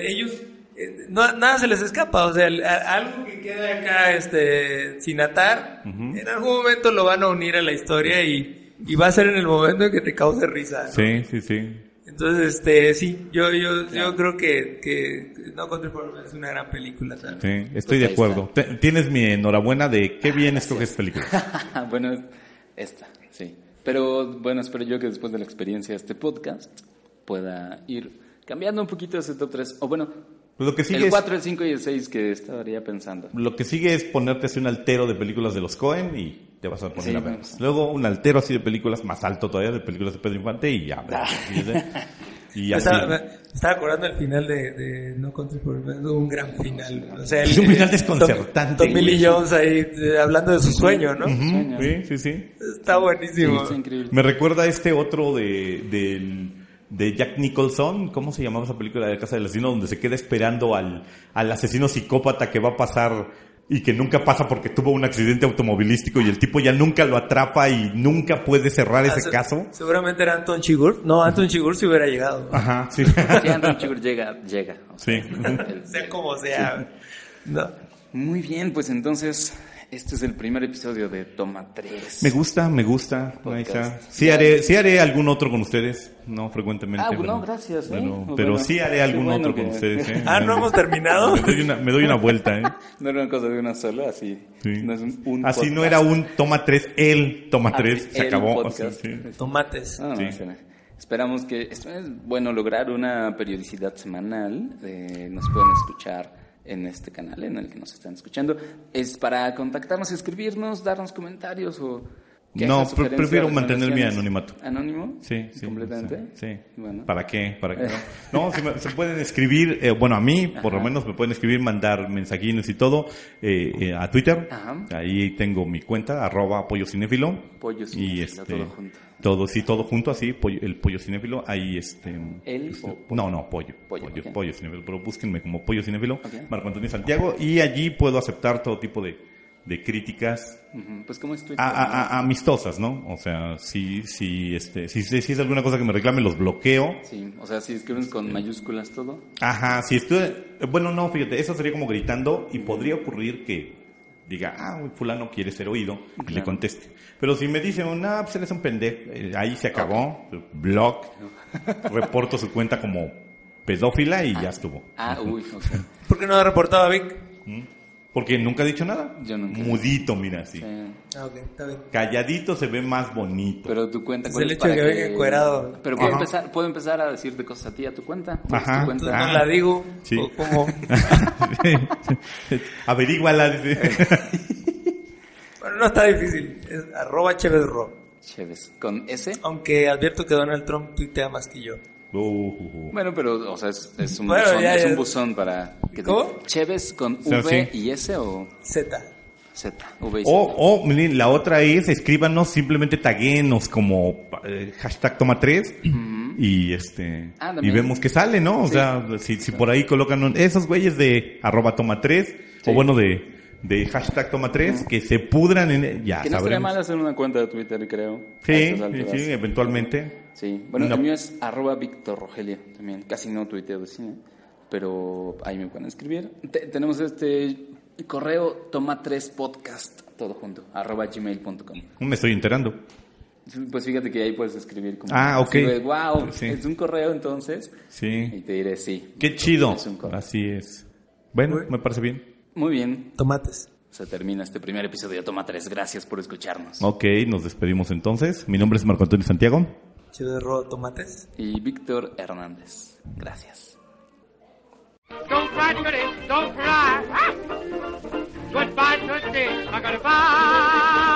ellos... nada se les escapa, o sea, algo que queda acá sin atar, en algún momento lo van a unir a la historia y va a ser en el momento en que te cause risa, ¿no?
Sí.
Entonces, sí, yo creo que No Country for Men es una gran película también.
Sí, estoy de acuerdo. Tienes mi enhorabuena de qué bien escoges películas.
Bueno, esta, sí. Pero bueno, espero yo que después de la experiencia de este podcast pueda ir cambiando un poquito ese top 3, o bueno...
Lo que sigue
el 4, el 5 y el 6 que estaría pensando.
Lo que sigue es ponerte así un altero de películas de los Coen y te vas a poner a ver. Luego un altero así de películas más alto todavía de películas de Pedro Infante y ya. Y así.
Estaba acordando el final de No Country for Men, un gran final. O sea,
es un final desconcertante.
Tommy Lee Jones ahí hablando de su sueño, ¿no?
Sí.
Está buenísimo.
Sí, increíble.
Me recuerda a otro de Jack Nicholson, ¿cómo se llamaba esa película de Casa del Asesino? Donde se queda esperando al asesino psicópata que va a pasar y que nunca pasa porque tuvo un accidente automovilístico y el tipo ya nunca lo atrapa y nunca puede cerrar ese caso.
Seguramente era Anton Chigurh. No, Anton Chigurh sí hubiera llegado.
Ajá, sí.
Si Anton Chigurh llega. O sea,
Sí.
Sea como sea.
Sí.
No.
Muy bien, pues entonces... Este es el primer episodio de Toma 3.
Me gusta. Ahí está. Sí haré algún otro con ustedes, no frecuentemente.
No, gracias.
Pero sí haré algún otro con ustedes.
¿No hemos terminado?
Me doy una vuelta,
No era una cosa de una sola, así.
Sí.
No es un
así
podcast.
no era un Toma 3, el Toma 3, se
el
acabó.
podcast.
Sí.
Tomates.
Sí. Esperamos que esto es bueno lograr una periodicidad semanal. Nos pueden escuchar en este canal en el que nos están escuchando. Es para contactarnos, escribirnos, darnos comentarios o...
No, prefiero mantener mi anonimato.
¿Anónimo?
Sí.
¿Completamente?
Sí.
Bueno.
¿Para qué? No, se pueden escribir, a mí, por lo menos me pueden escribir, mandar mensajines y todo, a Twitter. Ajá. Ahí tengo mi cuenta, @pollo cinéfilo.
Pollo cinéfilo, todo junto.
Todo junto, así, el Pollo Cinéfilo, ahí Pollo Cinéfilo, pero búsquenme como Pollo Cinéfilo, okay. Marco Antonio Santiago, y allí puedo aceptar todo tipo de de críticas
Ujú. Pues como es Twitter.
amistosas, ¿no? O sea, si es alguna cosa que me reclame, los bloqueo.
Sí, o sea, si escriben con mayúsculas todo.
Ajá, si estoy... Bueno, no, fíjate, eso sería como gritando y podría ocurrir que diga, fulano quiere ser oído y
Claro.
le conteste. Pero si me dicen, pues él es un pendejo, ahí se acabó, blog, reporto su cuenta como pedófila y ya estuvo.
Uy, ok.
¿Por qué no ha reportado a Vic?
Porque nunca ha dicho nada.
Yo nunca.
Mudito, mira, así.
Sí.
Ok, está bien.
Calladito se ve más bonito.
Pero tu cuenta,
Es
¿cuál
el
es
hecho de
para
que venga encuerado.
Pero puedo empezar a decirte cosas a ti, a tu cuenta. ¿Cuál es
Ajá.
tu cuenta?
Entonces no la digo.
Sí.
¿O cómo?
Averíguala, dice.
Bueno, no está difícil. Es @ChevesRo.
Chévez. ¿Con S?
Aunque advierto que Donald Trump tuitea más que yo.
Bueno, pero, o sea, es un
Bueno,
buzón,
ya.
es un buzón para...
¿Cómo?
¿Chévez con
O sea,
V
sí.
y S o
Z.
Z? V y Z.
Miren, la otra es, escríbanos, simplemente taguenos como hashtag toma3 y y
también.
vemos que sale, ¿no? O
Sí.
sea, si por ahí colocan esos güeyes de @toma3
Sí.
o bueno, de hashtag toma3 que se pudran en... Ya
Que no estaría
sabremos.
mal hacer una cuenta de Twitter, creo. a
Sí,
estas alturas.
sí, eventualmente.
Sí, bueno,
No.
el mío es @Víctor Rogelio también. Casi no tuiteo de cine, pero ahí me pueden escribir. Tenemos este correo toma3podcast, todo junto, @gmail.com.
Me estoy enterando.
Pues fíjate que ahí puedes escribir como...
Ok.
Wow,
Sí.
es un correo entonces. Y
Sí.
te diré sí.
Qué chido.
Es un correo.
Así es. Bueno, me parece bien.
Muy bien,
Tomates.
se termina este primer episodio de Toma 3. Gracias por escucharnos.
Ok, nos despedimos entonces. Mi nombre es Marco Antonio Santiago.
ChevesRo Tomates.
Y Víctor Hernández. Gracias.
Don't cry, Goody, don't cry. Ah! Goodbye, Tootsie, I'm gonna buy.